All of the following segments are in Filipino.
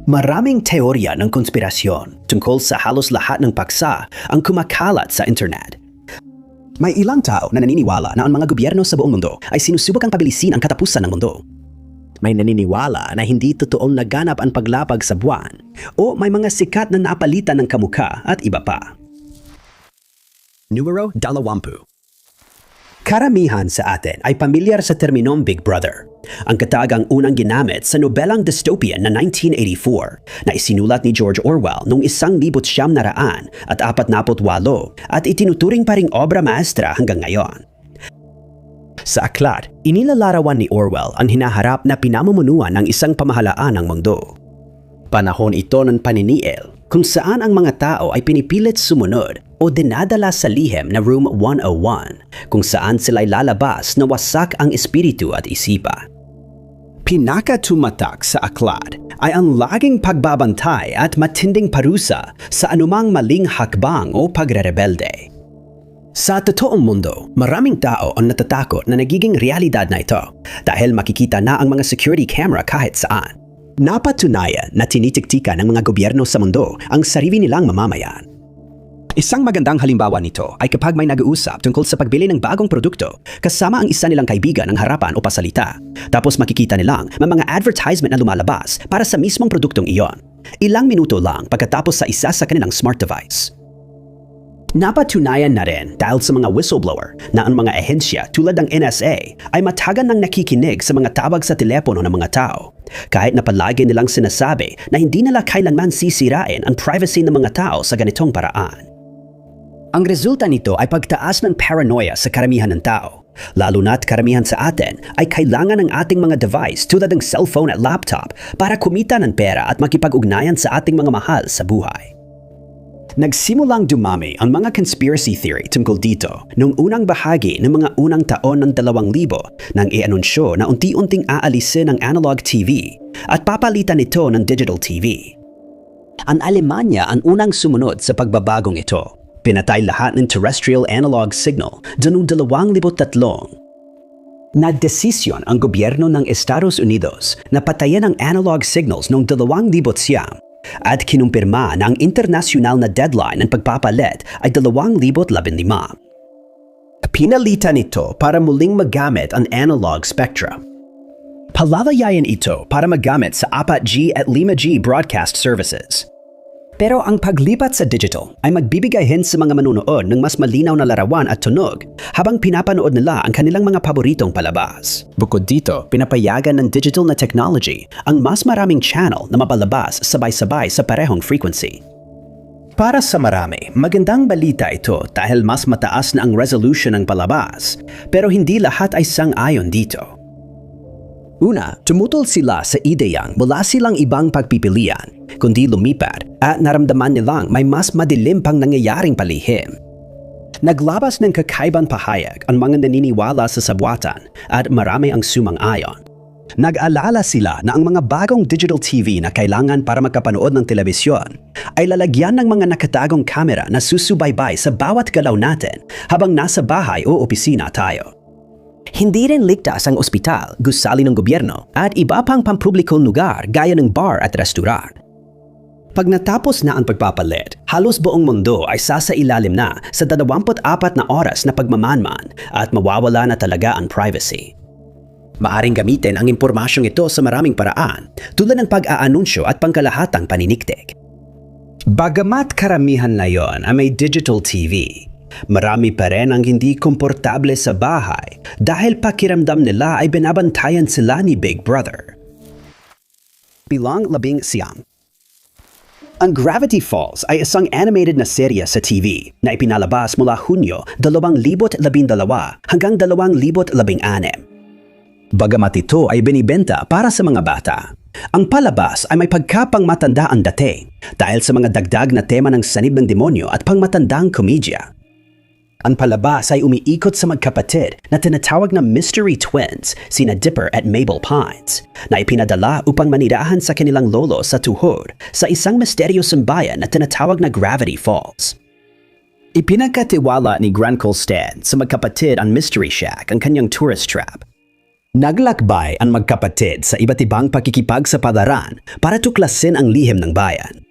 Maraming teorya ng konspirasyon tungkol sa halos lahat ng paksa ang kumakalat sa internet. May ilang tao na naniniwala na ang mga gobyerno sa buong mundo ay sinusubukang pabilisin ang katapusan ng mundo. May naniniwala na hindi totoong naganap ang paglapag sa buwan o may mga sikat na napalitan ng kamukha at iba pa. Numero 20. Karamihan sa atin ay pamilyar sa terminong Big Brother. Ang katagang unang ginamit sa nobelang dystopian na 1984 na isinulat ni George Orwell noong 1948 at itinuturing pa ring obra maestra hanggang ngayon. Sa aklat, inilalarawan ni Orwell ang hinaharap na pinamumunuan ng isang pamahalaan ng mundo. Panahon ito ng paniniil kung saan ang mga tao ay pinipilit sumunod o dinadala sa lihim na Room 101 kung saan sila'y lalabas na wasak ang espiritu at isipan. Pinakatumatak sa aklat ay ang laging pagbabantay at matinding parusa sa anumang maling hakbang o pagrerebelde. Sa totoong mundo, maraming tao ang natatakot na nagiging realidad na ito dahil makikita na ang mga security camera kahit saan. Napatunayan na tinitiktikan ng mga gobyerno sa mundo ang sarili nilang mamamayan. Isang magandang halimbawa nito ay kapag may nag-uusap tungkol sa pagbili ng bagong produkto kasama ang isa nilang kaibigan ng harapan o pasalita. Tapos makikita nilang may mga advertisement na lumalabas para sa mismong produktong iyon. Ilang minuto lang pagkatapos sa isa sa kanilang smart device. Napatunayan na rin dahil sa mga whistleblower na ang mga ehensya tulad ng NSA ay matagal nang nakikinig sa mga tawag sa telepono ng mga tao. Kahit na palagi nilang sinasabi na hindi nila kailanman sisirain ang privacy ng mga tao sa ganitong paraan. Ang resulta nito ay pagtaas ng paranoia sa karamihan ng tao, lalo na't karamihan sa atin ay kailangan ng ating mga device tulad ng cellphone at laptop para kumita ng pera at makipag-ugnayan sa ating mga mahal sa buhay. Nagsimulang dumami ang mga conspiracy theory tungkol dito noong unang bahagi ng mga unang taon ng 2000 nang i-anunsyo na unti-unting aalisin ang analog TV at papalitan ito ng digital TV. Ang Alemanya ang unang sumunod sa pagbabagong ito. Pinatay lahat ng terrestrial analog signal noong 2003. Nagdesisyon ang gobyerno ng Estados Unidos na patayin ang analog signals noong 2009 at kinumpirma na ang internasyonal na deadline ng pagpapalit ay 2015. Pinalitan ito para muling magamit ang analog spectrum. Palalayain ito para magamit sa 4G at 5G broadcast services. Pero ang paglipat sa digital ay magbibigay hin sa mga manunood ng mas malinaw na larawan at tunog habang pinapanood nila ang kanilang mga paboritong palabas. Bukod dito, pinapayagan ng digital na technology ang mas maraming channel na mapalabas sabay-sabay sa parehong frequency. Para sa marami, magandang balita ito dahil mas mataas na ang resolution ng palabas, pero hindi lahat ay sang-ayon dito. Una, tumutol sila sa ideyang wala silang ibang pagpipilian, kundi lumipat at naramdaman nilang may mas madilim pang nangyayaring palihim. Naglabas ng kakaibang pahayag ang mga naniniwala sa sabwatan at marami ang sumang-ayon. Nag-alala sila na ang mga bagong digital TV na kailangan para makapanood ng telebisyon ay lalagyan ng mga nakatagong kamera na susubaybay sa bawat galaw natin habang nasa bahay o opisina tayo. Hindi rin ligtas ang ospital, gusali ng gobyerno at iba pang pampublikong lugar gaya ng bar at restaurant. Pag natapos na ang pagpapalit, halos buong mundo ay sasailalim na sa 24 na oras na pagmamanman at mawawala na talaga ang privacy. Maaring gamitin ang impormasyong ito sa maraming paraan tulad ng pag-aanunsyo at pangkalahatang paniniktik. Bagamat karamihan na yon ay may digital TV, marami pa rin ang hindi komportable sa bahay dahil pakiramdam nila ay binabantayan sila ni Big Brother. Bilang 11. Ang Gravity Falls ay isang animated na serya sa TV na ipinalabas mula Hunyo 2012 hanggang 2016. Bagamat ito ay binibenta para sa mga bata, ang palabas ay may pagkapangmatanda ang dating dahil sa mga dagdag na tema ng sanib ng demonyo at pangmatandang komedya. Ang palabas ay umiikot sa magkapatid na tinatawag na mystery twins, sina Dipper at Mabel Pines, na ipinadala upang manirahan sa kanilang lolo sa tuhod sa isang misteryosong bayan na tinatawag na Gravity Falls. Ipinagkatiwala ni Grant Colston sa magkapatid ang Mystery Shack ang kanyang tourist trap. Naglakbay ang magkapatid sa iba't ibang pakikipagsapalaran para tuklasin ang lihim ng bayan.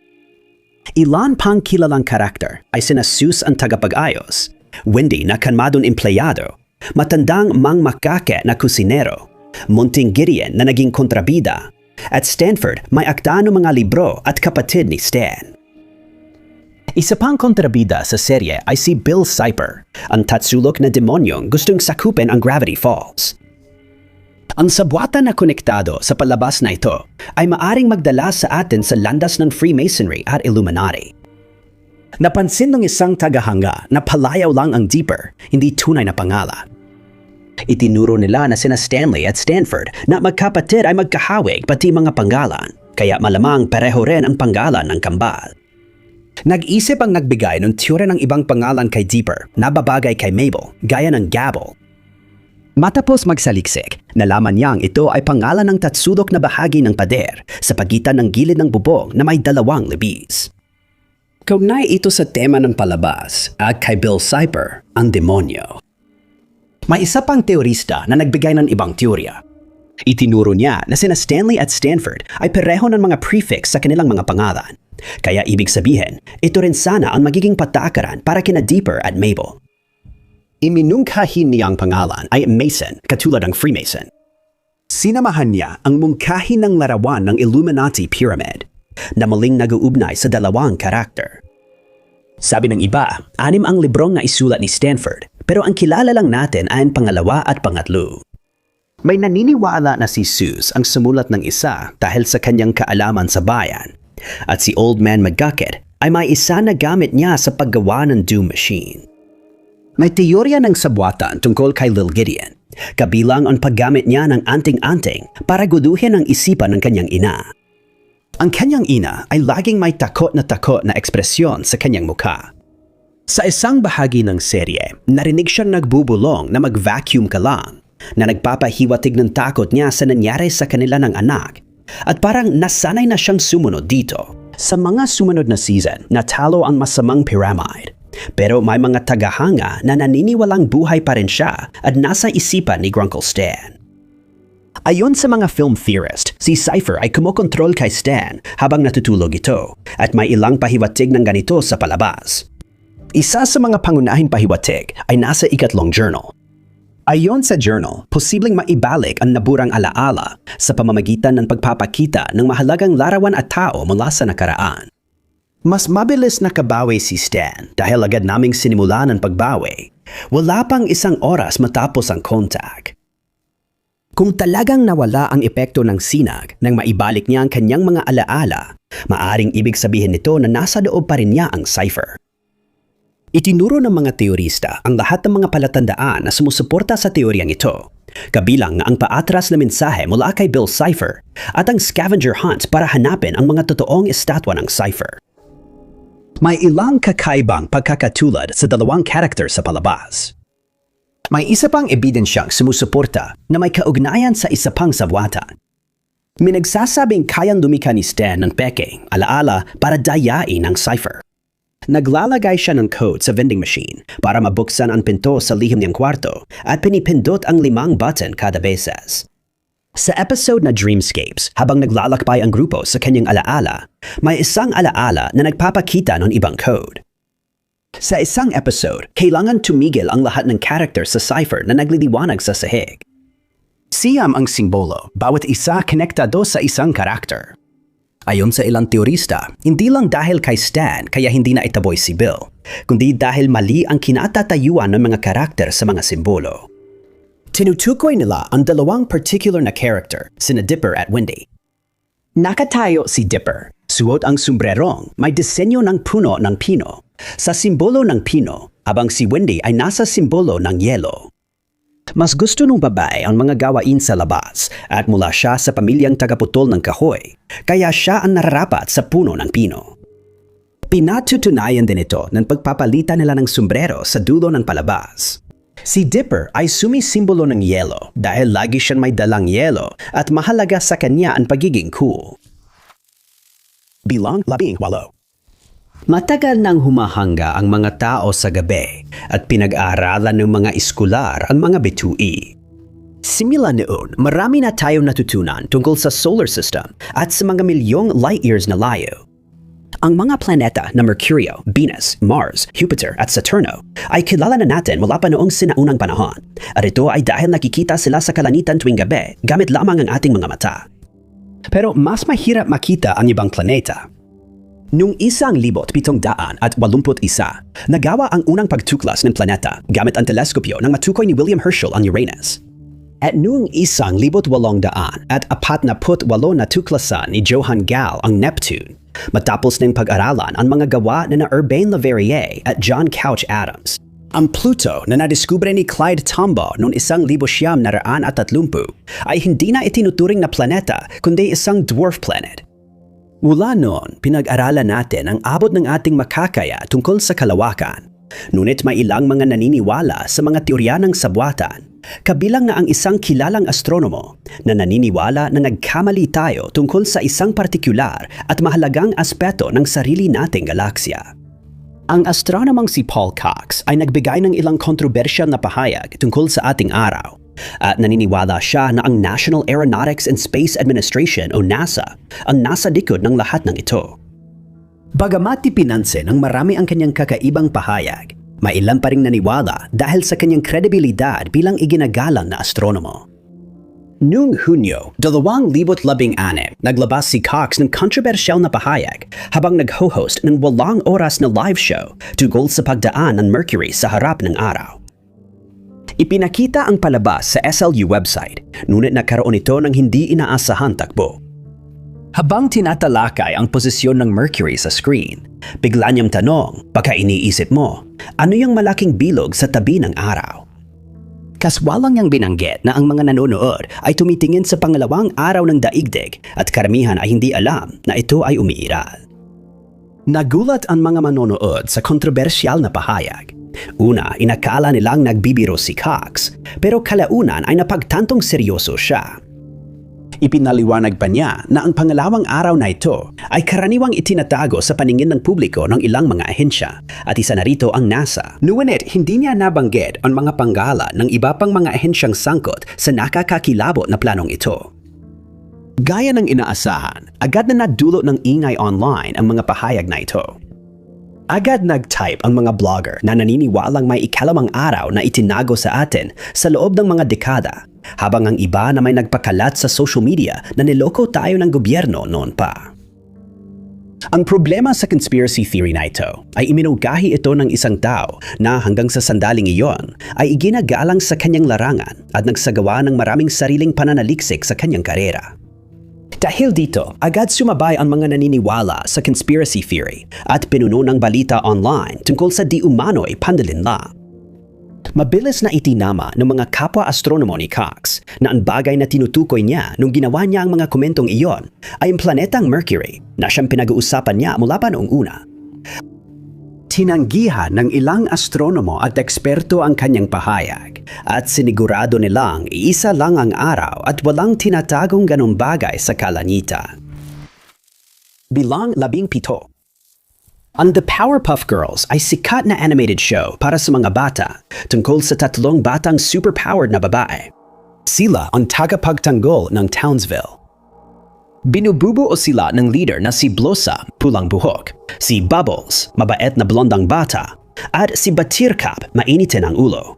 Ilan pang kilalang karakter ay sina Zeus ang tagapag-ayos, Wendy na kanmadong empleyado, matandang Mang Makake na kusinero, munting Gideon na naging kontrabida, at Stanford may akda ng mga libro at kapatid ni Stan. Isa pang kontrabida sa serye ay si Bill Cipher, ang tatsulok na demonyong gustong sakupin ang Gravity Falls. Ang sabwatan na konektado sa palabas na ito ay maaring magdala sa atin sa landas ng Freemasonry at Illuminati. Napansin ng isang tagahanga na palayaw lang ang Dipper, hindi tunay na pangalan. Itinuro nila na sina Stanley at Stanford na magkapatid ay magkahawig pati mga pangalan, kaya malamang pareho rin ang pangalan ng kambal. Nag-isip ang nagbigay ng teorya ng ibang pangalan kay Dipper na babagay kay Mabel, gaya ng Gabble. Matapos magsaliksik, nalaman niyang ito ay pangalan ng tatsulok na bahagi ng pader sa pagitan ng gilid ng bubong na may dalawang libis. Kaugnay ito sa tema ng palabas at kay Bill Cipher, ang demonyo. May isa pang teorista na nagbigay ng ibang teorya. Itinuro niya na sina Stanley at Stanford ay pareho ng mga prefix sa kanilang mga pangalan. Kaya ibig sabihin, ito rin sana ang magiging patakaran para kina Dipper at Mabel. Iminungkahin niyang pangalan ay Mason, katulad ng Freemason. Sinamahan niya ang mungkahin ng larawan ng Illuminati Pyramid na maling nag-uugnay sa dalawang karakter. Sabi ng iba, 6 ang librong na isulat ni Stanford, pero ang kilala lang natin ay ang pangalawa at pangatlo. May naniniwala na si Zeus ang sumulat ng isa dahil sa kanyang kaalaman sa bayan, at si Old Man Magakit ay may isa na gamit niya sa paggawa ng Doom Machine. May teorya ng sabwatan tungkol kay Lil Gideon, kabilang ang paggamit niya ng anting-anting para guduhin ang isipan ng kanyang ina. Ang kanyang ina ay laging may takot na ekspresyon sa kanyang mukha. Sa isang bahagi ng serye, narinig siyang nagbubulong na mag-vacuum ka lang, na nagpapahiwatig ng takot niya sa nangyari sa kanila ng anak, at parang nasanay na siyang sumunod dito. Sa mga sumunod na season, natalo ang masamang pyramid. Pero may mga tagahanga na naniniwalang buhay pa rin siya at nasa isipan ni Grunkle Stan. Ayon sa mga film theorist, si Cipher ay kumokontrol kay Stan habang natutulog ito at may ilang pahiwatig ng ganito sa palabas. Isa sa mga pangunahing pahiwatig ay nasa 3 journal. Ayon sa journal, posibleng maibalik ang naburang alaala sa pamamagitan ng pagpapakita ng mahalagang larawan at tao mula sa nakaraan. Mas mabilis na kabawi si Stan dahil agad naming sinimulan ang pagbawi. Wala pang 1 oras matapos ang contact. Kung talagang nawala ang epekto ng sinag nang maibalik niya ang kanyang mga alaala, maaring ibig sabihin nito na nasa loob pa rin niya ang Cipher. Itinuro ng mga teorista ang lahat ng mga palatandaan na sumusuporta sa teoryang ito, kabilang ang paatras na mensahe mula kay Bill Cipher at ang scavenger hunt para hanapin ang mga totoong estatwa ng Cipher. May ilang kakaibang pagkakatulad sa dalawang karakter sa palabas. May isa pang ebidensyang sumusuporta na may kaugnayan sa isa pang sabwatan. May nagsasabing kayang lumikha ni Stan ng peking, alaala para dayain ang Cipher. Naglalagay siya ng code sa vending machine para mabuksan ang pinto sa lihim niyang kwarto at pinipindot ang 5 button kada beses. Sa episode na Dreamscapes, habang naglalakbay ang grupo sa kanyang alaala, may isang alaala na nagpapakita ng ibang code. Sa isang episode, kailangan tumigil ang lahat ng character sa Cipher na nagliliwanag sa sahig. Siyam ang simbolo, bawat isa konektado sa isang karakter. Ayon sa ilang teorista, hindi lang dahil kay Stan kaya hindi na itaboy si Bill, kundi dahil mali ang kinatatayuan ng mga karakter sa mga simbolo. Tinutukoy nila ang 2 particular na character, sina Dipper at Wendy. Nakatayo si Dipper, suot ang sombrerong may disenyo ng puno ng pino, sa simbolo ng pino, habang si Wendy ay nasa simbolo ng yelo. Mas gusto ng babae ang mga gawain sa labas at mula siya sa pamilyang tagaputol ng kahoy, kaya siya ang nararapat sa puno ng pino. Pinatutunayan din ito ng pagpapalitan nila ng sombrero sa dulo ng palabas. Si Dipper ay sumisimbolo ng yelo dahil lagi siyang may dalang yelo at mahalaga sa kanya ang pagiging cool. Bilang 18. Matagal nang humahanga ang mga tao sa gabi at pinag-aaralan ng mga eskular ang mga bitui. Simula noon, marami na tayong natutunan tungkol sa solar system at sa mga milyong light years na layo. Ang mga planeta na Mercurio, Venus, Mars, Jupiter at Saturno ay kilala na natin mula pa noong sinaunang panahon at ito ay dahil nakikita sila sa kalanitan tuwing gabi gamit lamang ang ating mga mata. Pero mas mahirap makita ang ibang planeta. Noong 1781, nagawa ang unang pagtuklas ng planeta gamit ang teleskopyo ng matukoy ni William Herschel ang Uranus. At noong 1848 natuklasan ni Johann Galle ang Neptune, matapos ng pag-aralan ang mga gawa na Urbain Le Verrier at John Couch Adams. Ang Pluto na nadiskubre ni Clyde Tombaugh noong 1930 ay hindi na itinuturing na planeta kundi isang dwarf planet. Mula noon, pinag-aralan natin ang abot ng ating makakaya tungkol sa kalawakan. Ngunit may ilang mga naniniwala sa mga teorya ng sabwatan, kabilang na ang isang kilalang astronomo na naniniwala na nagkamali tayo tungkol sa isang partikular at mahalagang aspeto ng sarili nating galaksya. Ang astronomong si Paul Cox ay nagbigay ng ilang kontrobersyal na pahayag tungkol sa ating araw. At naniniwala siya na ang National Aeronautics and Space Administration o NASA ang nasa likod ng lahat ng ito. Bagamat ipinansin ng marami ang kanyang kakaibang pahayag, may ilan pa ring naniwala dahil sa kanyang kredibilidad bilang iginagalang na astronomo. Noong Hunyo 2016, naglabas si Cox ng kontrobersyal na pahayag habang nag-ho-host ng 8 oras na live show tungkol sa pagdaan ng Mercury sa harap ng araw. Ipinakita ang palabas sa SLU website, ngunit nagkaroon ito ng hindi inaasahang takbo. Habang tinatalakay ang posisyon ng Mercury sa screen, bigla niyang tanong, baka iniisip mo, ano yung malaking bilog sa tabi ng araw? Kaswalang niyang binanggit na ang mga nanonood ay tumitingin sa pangalawang araw ng daigdig at karamihan ay hindi alam na ito ay umiiral. Nagulat ang mga manonood sa kontrobersyal na pahayag. Una, inakala nilang nagbibiro si Cox, pero kalaunan ay napagtantong seryoso siya. Ipinaliwanag pa niya na ang pangalawang araw na ito ay karaniwang itinatago sa paningin ng publiko ng ilang mga ahensya at isa na rito ang NASA. Ngunit hindi niya nabanggit ang mga pangalan ng iba pang mga ahensyang sangkot sa nakakakilabot na planong ito. Gaya ng inaasahan, agad na nadulot ng ingay online ang mga pahayag na ito. Agad nag-type ang mga blogger na naniniwalang may ikalawang araw na itinago sa atin sa loob ng mga dekada, habang ang iba na may nagpakalat sa social media na niloko tayo ng gobyerno noon pa. Ang problema sa conspiracy theory na ito ay iminugahi ito ng isang tao na hanggang sa sandaling iyon ay iginagalang sa kanyang larangan at nagsagawa ng maraming sariling pananaliksik sa kanyang karera. Dahil dito, agad sumabay ang mga naniniwala sa conspiracy theory at pinuno ng balita online tungkol sa di umano'y panlilinlang. Mabilis na itinama ng mga kapwa astronomo ni Cox na ang bagay na tinutukoy niya nung ginawa niya ang mga komentong iyon ay ang planetang Mercury na siyang pinag-uusapan niya mula pa noong una. Tinanggihan ng ilang astronomo at eksperto ang kanyang pahayag at sinigurado nilang iisa lang ang araw at walang tinatagong ganong bagay sa kalangitan. Bilang 17. Ang The Powerpuff Girls ay sikat na animated show para sa mga bata tungkol sa 3 batang superpowered na babae. Sila ang tagapagtanggol ng Townsville. Binububuo sila ng leader na si Blossom, pulang buhok, si Bubbles, mabait na blondang bata, at si Buttercup, mainitin ang ulo.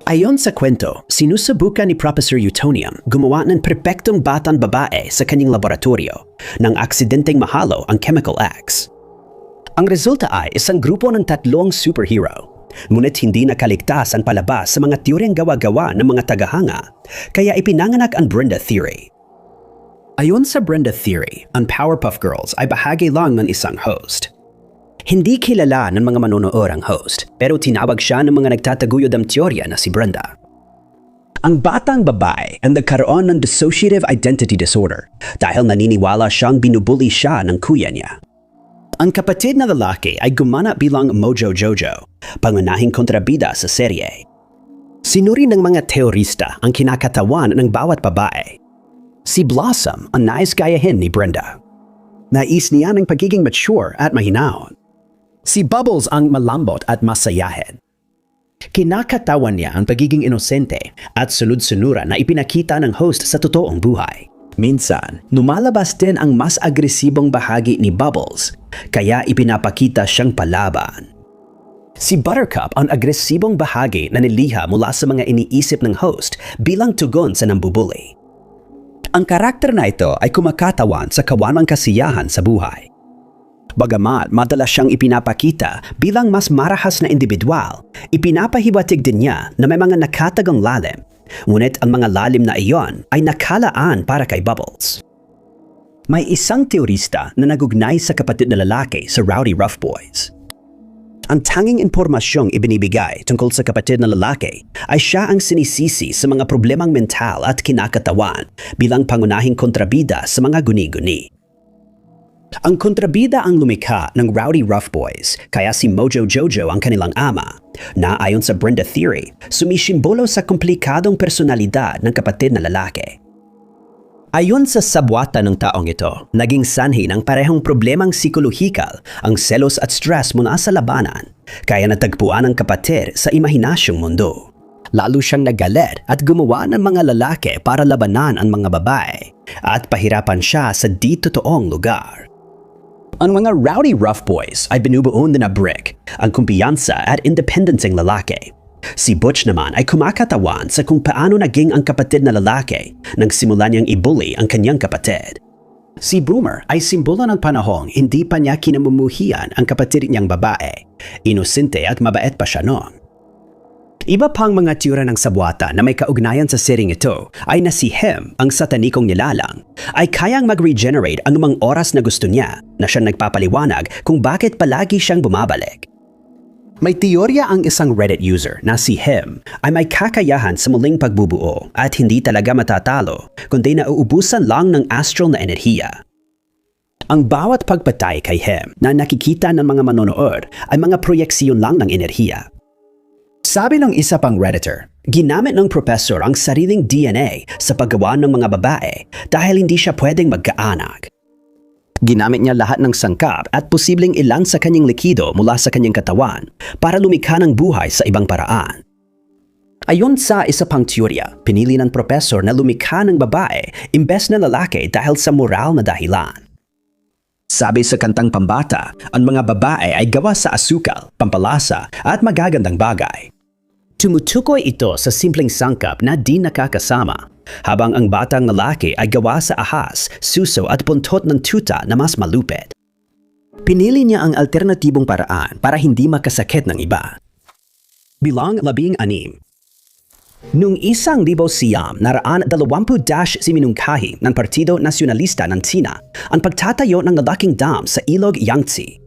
Ayon sa kwento, sinusubukan ni Professor Utonium gumawa ng perpektong batang babae sa kanyang laboratorio nang aksidenteng mahalo ang Chemical X. Ang resulta ay isang grupo ng 3 superhero. Ngunit hindi nakaligtas ang palabas sa mga teoryang gawa-gawa ng mga tagahanga, kaya ipinanganak ang Brenda Theory. Ayon sa Brenda Theory, ang Powerpuff Girls ay bahagi lang ng isang host. Hindi kilala ng mga manonood ang host, pero tinawag siya ng mga nagtataguyod ng teorya na si Brenda. Ang batang babae ang nagkaroon ng dissociative identity disorder dahil naniniwala siyang binubuli siya ng kuya niya. Ang kapatid na lalaki ay gumana bilang Mojo Jojo, pangunahing kontrabida sa serye. Sinuri ng mga teorista ang kinakatawan ng bawat babae. Si Blossom ang nais gayahin ni Brenda. Nais niya ng pagiging mature at mahinaon. Si Bubbles ang malambot at masayahin. Kinakatawan niya ang pagiging inosente at sunod-sunura na ipinakita ng host sa totoong buhay. Minsan, lumalabas din ang mas agresibong bahagi ni Bubbles, kaya ipinapakita siyang palaban. Si Buttercup ang agresibong bahagi na niliha mula sa mga iniisip ng host bilang tugon sa nambubuli. Ang karakter na ito ay kumakatawan sa kawanang kasiyahan sa buhay. Bagamat madalas siyang ipinapakita bilang mas marahas na individual, ipinapahiwatig din niya na may mga nakatagang lalim, ngunit ang mga lalim na iyon ay nakalaan para kay Bubbles. May isang teorista na nagugnay sa kapatid na lalaki sa Rowdy Rough Boys. Ang tanging impormasyong ibinibigay tungkol sa kapatid na lalaki ay siya ang sinisisi sa mga problemang mental at kinakatawan bilang pangunahing kontrabida sa mga guni-guni. Ang kontrabida ang lumikha ng Rowdy Rough Boys, kaya si Mojo Jojo ang kanilang ama, na ayon sa Brenda Theory, sumisimbolo sa komplikadong personalidad ng kapatid na lalaki. Ayon sa sabwata ng taong ito, naging sanhi ng parehong problemang psikolohikal ang selos at stress mula sa labanan, kaya natagpuan ang kapatid sa imahinasyong mundo. Lalo siyang nagalit at gumawa ng mga lalaki para labanan ang mga babae at pahirapan siya sa di totoong lugar. Ang mga Rowdy Rough Boys ay binubuo na Brick, ang kumpiyansa at independenseng lalaki. Si Butch naman ay kumakatawan sa kung paano naging ang kapatid na lalaki nang simulan niyang ibully ang kanyang kapatid. Si Boomer ay simbolo ng panahong hindi pa niya kinamumuhian ang kapatid niyang babae. Inosente at mabait pa siya noon. Iba pang mga tiyura ng sabwata na may kaugnayan sa sering ito ay na si Hem, ang satanikong nilalang, ay kayang mag-regenerate anumang oras na gusto niya na siyang nagpapaliwanag kung bakit palagi siyang bumabalik. May teorya ang isang Reddit user na si Hem ay may kakayahan sa muling pagbubuo at hindi talaga matatalo kundi nauubusan lang ng astral na enerhiya. Ang bawat pagpatay kay Hem na nakikita ng mga manonood ay mga proyeksyon lang ng enerhiya. Sabi ng isa pang Redditor, ginamit ng professor ang sariling DNA sa paggawa ng mga babae dahil hindi siya pwedeng magkaanak. Ginamit niya lahat ng sangkap at posibleng ilan sa kanyang likido mula sa kanyang katawan para lumikha ng buhay sa ibang paraan. Ayon sa isa pang teorya, pinili ng professor na lumikha ng babae imbes na lalaki dahil sa moral na dahilan. Sabi sa kantang pambata, ang mga babae ay gawa sa asukal, pampalasa at magagandang bagay. Tumutukoy ito sa simpleng sangkap na di nakakasama, habang ang batang lalaki ay gawa sa ahas, suso at puntot ng tuta na mas malupit. Pinili niya ang alternatibong paraan para hindi makasakit ng iba. Bilang 16. Noong 1920 si minungkahi ng Partido Nasyonalista ng China ang pagtatayo ng malaking dam sa ilog Yangtze.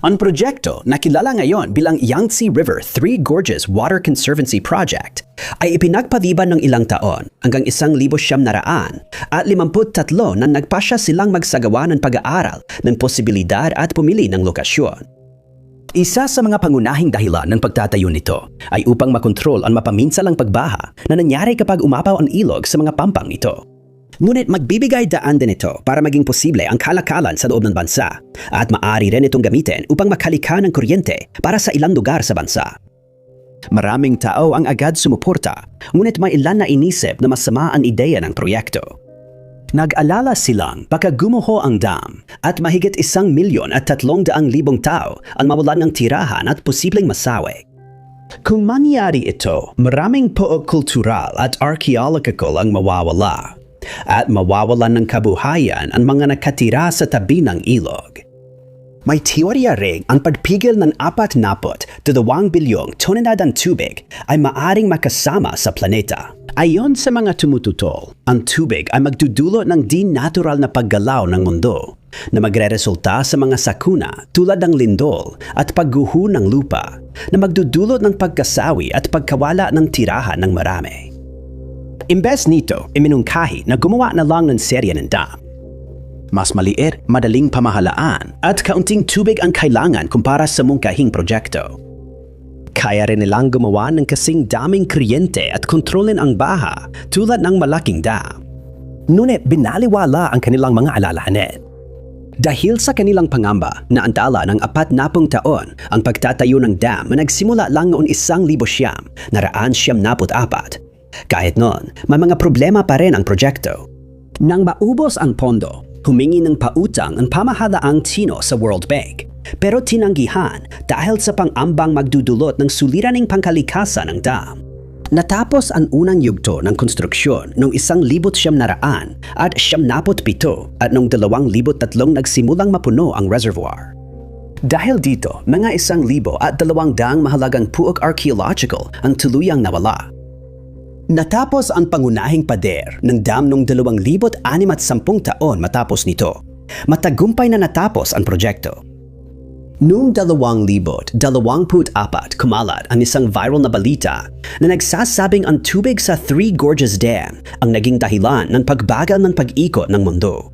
Ang proyekto na kilala ngayon bilang Yangtze River Three Gorges Water Conservancy Project ay ipinagpaliban ng ilang taon hanggang 1,900 at 53 na nagpasya silang magsagawa ng pag-aaral ng posibilidad at pumili ng lokasyon. Isa sa mga pangunahing dahilan ng pagtatayo nito ay upang makontrol ang mapaminsalang pagbaha na nangyari kapag umapaw ang ilog sa mga pampang ito. Ngunit magbibigay daan din ito para maging posible ang kalakalan sa loob ng bansa at maaari rin itong gamitin upang makalikha ng kuryente para sa ilang lugar sa bansa. Maraming tao ang agad sumuporta, ngunit may ilan na inisip na masama ang ideya ng proyekto. Nag-alala silang baka gumuho ang dam at mahigit 1,300,000 tao ang mawalan ng tirahan at posibleng masawi. Kung mangyari ito, maraming pook kultural at archaeological ang mawawala at mawawalan ng kabuhayan ang mga nakatira sa tabi ng ilog. May teorya ring ang pagpigil ng 42 bilyong tonelada ng tubig ay maaring makasama sa planeta. Ayon sa mga tumututol, ang tubig ay magdudulot ng di-natural na paggalaw ng mundo na magre-resulta sa mga sakuna tulad ng lindol at pagguho ng lupa na magdudulot ng pagkasawi at pagkawala ng tirahan ng marami. Imbes nito, iminungkahi na gumawa na lang ng serye ng dam. Mas maliit, madaling pamahalaan at kaunting tubig ang kailangan kumpara sa mungkahing proyekto. Kaya rin nilang gumawa ng kasing daming kuryente at kontrolin ang baha tulad ng malaking dam. Ngunit binaliwala ang kanilang mga alalahanin. Dahil sa kanilang pangamba na antala ng 40 taon ang pagtatayo ng dam na nagsimula lang noon 1994. Kahit noon, may mga problema pa rin ang proyekto. Nang maubos ang pondo, humingi ng pautang ang pamahalaang Tsino sa World Bank. Pero tinanggihan dahil sa pang-ambang magdudulot ng suliraning pangkalikasan ng dam. Natapos ang unang yugto ng konstruksyon noong 1997 at noong 2003 nagsimulang mapuno ang reservoir. Dahil dito, mga 1,200 mahalagang puok archaeological ang tuluyang nawala. Natapos ang pangunahing pader ng dam noong 2,610 taon matapos nito. Matagumpay na natapos ang proyekto. Noong 2024, kumalat ang isang viral na balita na nagsasabing ang tubig sa Three Gorges Dam ang naging dahilan ng pagbagal ng pag-ikot ng mundo.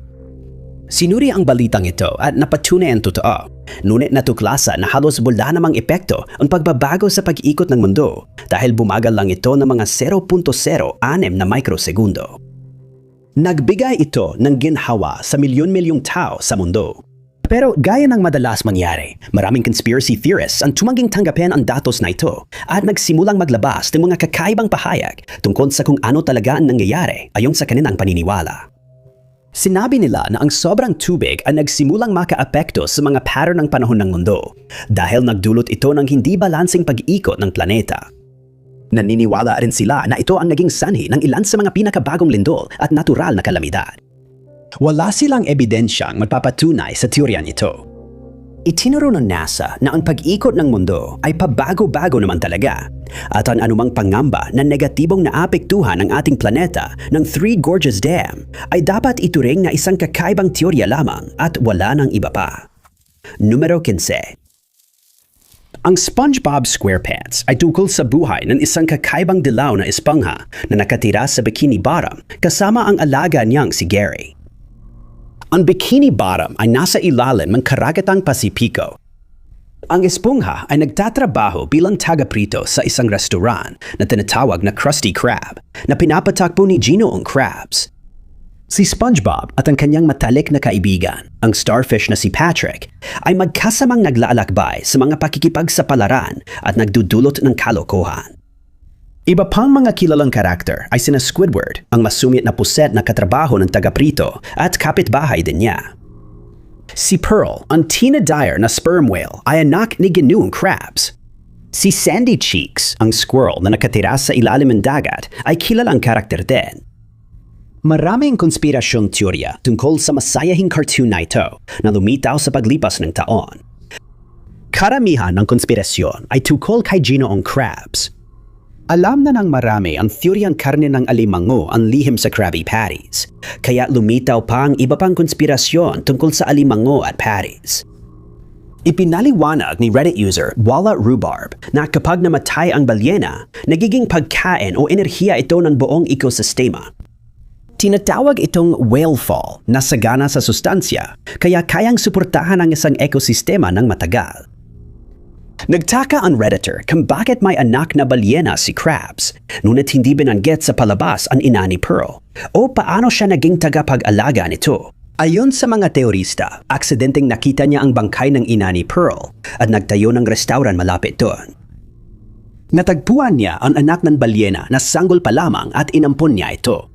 Sinuri ang balitang ito at napatunay ang totoo, ngunit natuklasan na halos wala namang epekto ang pagbabago sa pag-ikot ng mundo dahil bumagal lang ito ng mga 0.06 na mikrosegundo. Nagbigay ito ng ginhawa sa milyon-milyong tao sa mundo. Pero gaya ng madalas mangyari, maraming conspiracy theorists ang tumangging tanggapin ang datos na ito at nagsimulang maglabas ng mga kakaibang pahayag tungkol sa kung ano talaga ang nangyayari ayon sa kanilang paniniwala. Sinabi nila na ang sobrang tubig ay nagsimulang makaapekto sa mga pattern ng panahon ng mundo dahil nagdulot ito ng hindi balanseng pag-ikot ng planeta. Naniniwala rin sila na ito ang naging sanhi ng ilan sa mga pinakabagong lindol at natural na kalamidad. Wala silang ebidensyang magpapatunay sa teorya nito. Itinuro ng NASA na ang pag-ikot ng mundo ay pabago-bago naman talaga at ang anumang pangamba na negatibong naapektuhan ng ating planeta ng Three Gorges Dam ay dapat ituring na isang kakaibang teorya lamang at wala ng iba pa. Numero 15. Ang SpongeBob SquarePants ay tungkol sa buhay ng isang kakaibang dilaw na espangha na nakatira sa Bikini Bottom kasama ang alaga niyang si Gary. Ang Bikini Bottom ay nasa ilalim ng karagatang Pasipiko. Ang espongha ay nagtatrabaho bilang taga-prito sa isang restaurant na tinatawag na Krusty Krab na pinapatakbo ni Ginoong Krabs. Si SpongeBob at ang kanyang matalik na kaibigan, ang starfish na si Patrick, ay magkasamang naglalakbay sa mga pakikipagsapalaran at nagdudulot ng kalokohan. Iba pang mga kilalang karakter ay sina Squidward, ang masungit na puset na katrabaho ng taga-prito at kapitbahay din niya. Si Pearl, ang Tina Dyer na sperm whale, ay anak ni Ginoong Krabs. Si Sandy Cheeks, ang squirrel na nakatira sa ilalim ng dagat, ay kilalang karakter din. Maraming konspirasyong teorya tungkol sa masayahing cartoon na ito na lumitaw sa paglipas ng taon. Karamihan ng konspirasyon ay tungkol kay Ginoong Krabs. Alam na ng marami ang teoryang karne ng alimango ang lihim sa Krabby Patties, kaya lumitaw pa ang iba pang konspirasyon tungkol sa alimango at patties. Ipinaliwanag ni Reddit user Walla Rhubarb na kapag namatay ang balyena, nagiging pagkain o enerhiya ito ng buong ekosistema. Tinatawag itong whale fall na sagana sa sustansya, kaya kayang suportahan ang isang ekosistema ng matagal. Nagtaka ang Redditor kung bakit may anak na balyena si Krabs, ngunit hindi binanggit sa palabas ang ina ni Pearl, o paano siya naging tagapag-alaga nito. Ayon sa mga teorista, aksidenteng nakita niya ang bangkay ng ina ni Pearl at nagtayo ng restaurant malapit doon. Natagpuan niya ang anak ng balyena na sanggol pa lamang at inampon niya ito.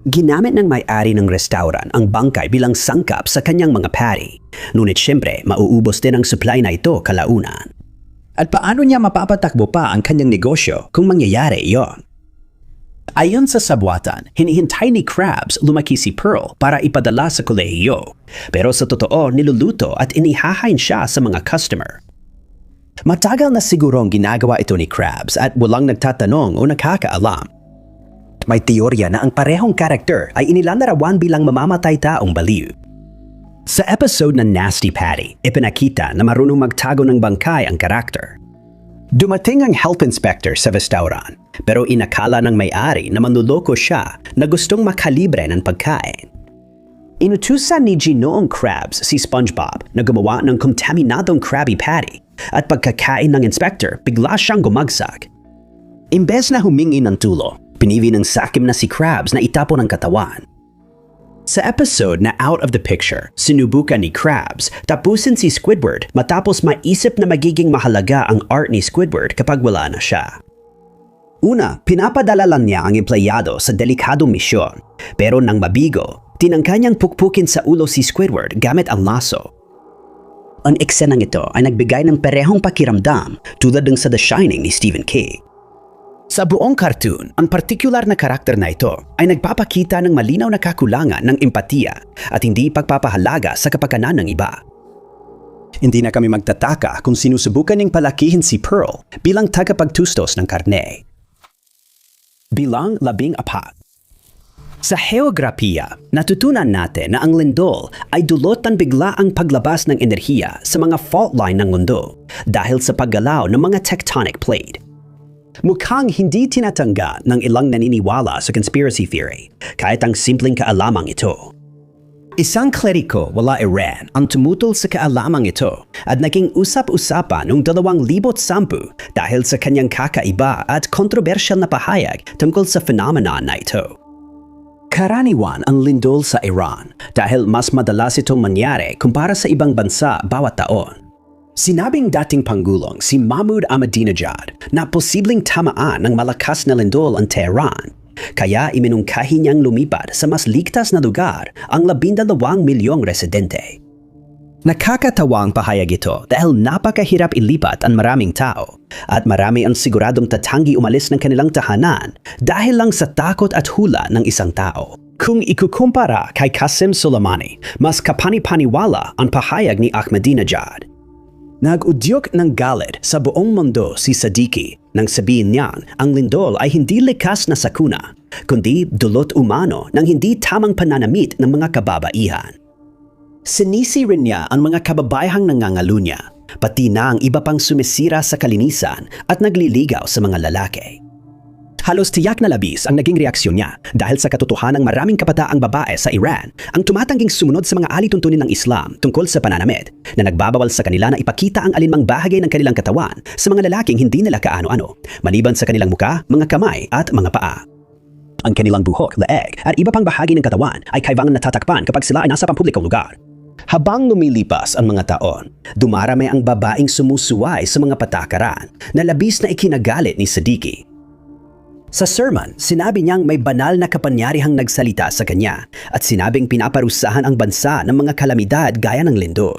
Ginamit ng may-ari ng restaurant ang bangkay bilang sangkap sa kanyang mga patty, ngunit syempre mauubos din ang supply na ito kalaunan. At paano niya mapapatakbo pa ang kanyang negosyo kung mangyayari iyon? Ayon sa sabwatan, hinihintay ni Krabs lumaki si Pearl para ipadala sa kolehiyo. Pero sa totoo, niluluto at inihahain siya sa mga customer. Matagal na sigurong ginagawa ito ni Krabs at walang nagtatanong o nakakaalam. May teorya na ang parehong karakter ay inilalarawan bilang mamamatay taong baliw. Sa episode ng Nasty Patty, ipinakita na marunong magtago ng bangkay ang karakter. Dumating ang health inspector sa restaurant, pero inakala ng may-ari na manluloko siya na gustong makalibre ng pagkain. Inutusan ni Ginoong Krabs si SpongeBob na gumawa ng kontaminadong Krabby Patty at pagkakain ng inspector bigla siyang gumagsak. Imbes na humingi ng tulong, pinili ng sakim na si Krabs na itapon ang katawan. Sa episode na Out of the Picture, sinubukan ni Krabs tapusin si Squidward matapos maisip na magiging mahalaga ang art ni Squidward kapag wala na siya. Una, pinapadala lang niya ang empleyado sa delikadong misyon, pero nang mabigo, tinangka niyang pukpukin sa ulo si Squidward gamit ang lasso. Ang eksenang ito ay nagbigay ng parehong pakiramdam tulad ng sa The Shining ni Stephen King. Sa buong cartoon, ang partikular na karakter na ito ay nagpapakita ng malinaw na kakulangan ng empatiya at hindi pagpapahalaga sa kapakanan ng iba. Hindi na kami magtataka kung sinusubukan niyang palakihin si Pearl bilang tagapagtustos ng karne. Bilang 14. Sa heograpiya, natutunan natin na ang lindol ay dulot ng biglaang paglabas ng enerhiya sa mga fault line ng mundo dahil sa paggalaw ng mga tectonic plate. Mukhang hindi tinatangga ng ilang naniniwala sa conspiracy theory kahit ang simpleng kaalamang ito. Isang kleriko wala Iran ang tumutol sa kaalamang ito at naging usap-usapan noong 2010 dahil sa kanyang kakaiba at kontrobersyal na pahayag tungkol sa phenomenon na ito. Karaniwan ang lindol sa Iran dahil mas madalas itong mangyari kumpara sa ibang bansa bawat taon. Sinabing dating Pangulong si Mahmoud Ahmadinejad na posibleng tamaan ng malakas na lindol ang Tehran, kaya iminungkahi niyang lumipat sa mas ligtas na lugar ang 12 milyong residente. Nakakatawang pahayag ito dahil napakahirap ilipat ang maraming tao at marami ang siguradong tatanggi umalis ng kanilang tahanan dahil lang sa takot at hula ng isang tao. Kung ikukumpara kay Qasem Soleimani, mas kapani-paniwala ang pahayag ni Ahmadinejad. Nag-udyok ng galit sa buong mundo si Sadiki nang sabihin niyang ang lindol ay hindi likas na sakuna, kundi dulot umano ng hindi tamang pananamit ng mga kababaihan. Sinisi rin niya ang mga kababaihang nangangalunya, pati na ang iba pang sumisira sa kalinisan at nagliligaw sa mga lalaki. Halos tiyak na labis ang naging reaksyon niya dahil sa katotohanang maraming kapataang babae sa Iran ang tumatangging sumunod sa mga alituntunin ng Islam tungkol sa pananamit na nagbabawal sa kanila na ipakita ang alinmang bahagi ng kanilang katawan sa mga lalaking hindi nila kaano-ano, maliban sa kanilang muka, mga kamay at mga paa. Ang kanilang buhok, leeg at iba pang bahagi ng katawan ay kailangan natatakpan kapag sila ay nasa pampublikong lugar. Habang lumilipas ang mga taon, dumarami ang babaeng sumusuway sa mga patakaran na labis na ikinagalit ni Sadiki. Sa sermon, sinabi niyang may banal na kapangyarihang nagsalita sa kanya at sinabing pinaparusahan ang bansa ng mga kalamidad gaya ng lindol.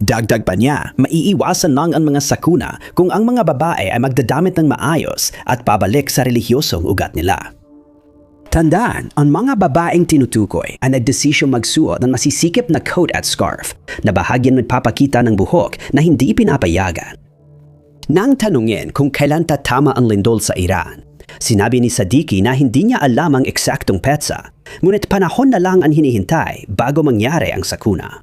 Dagdag pa niya, maiiwasan lang ang mga sakuna kung ang mga babae ay magdadamit ng maayos at pabalik sa relihiyosong ugat nila. Tandaan, ang mga babaeng tinutukoy ay nagdesisyong magsuot ng masisikip na coat at scarf na bahagyang nagpapakita ng buhok na hindi pinapayagan. Nang tanungin kung kailan tatama ang lindol sa Iran, sinabi ni Sadiki na hindi niya alam ang eksaktong petsa, ngunit panahon na lang ang hinihintay bago mangyari ang sakuna.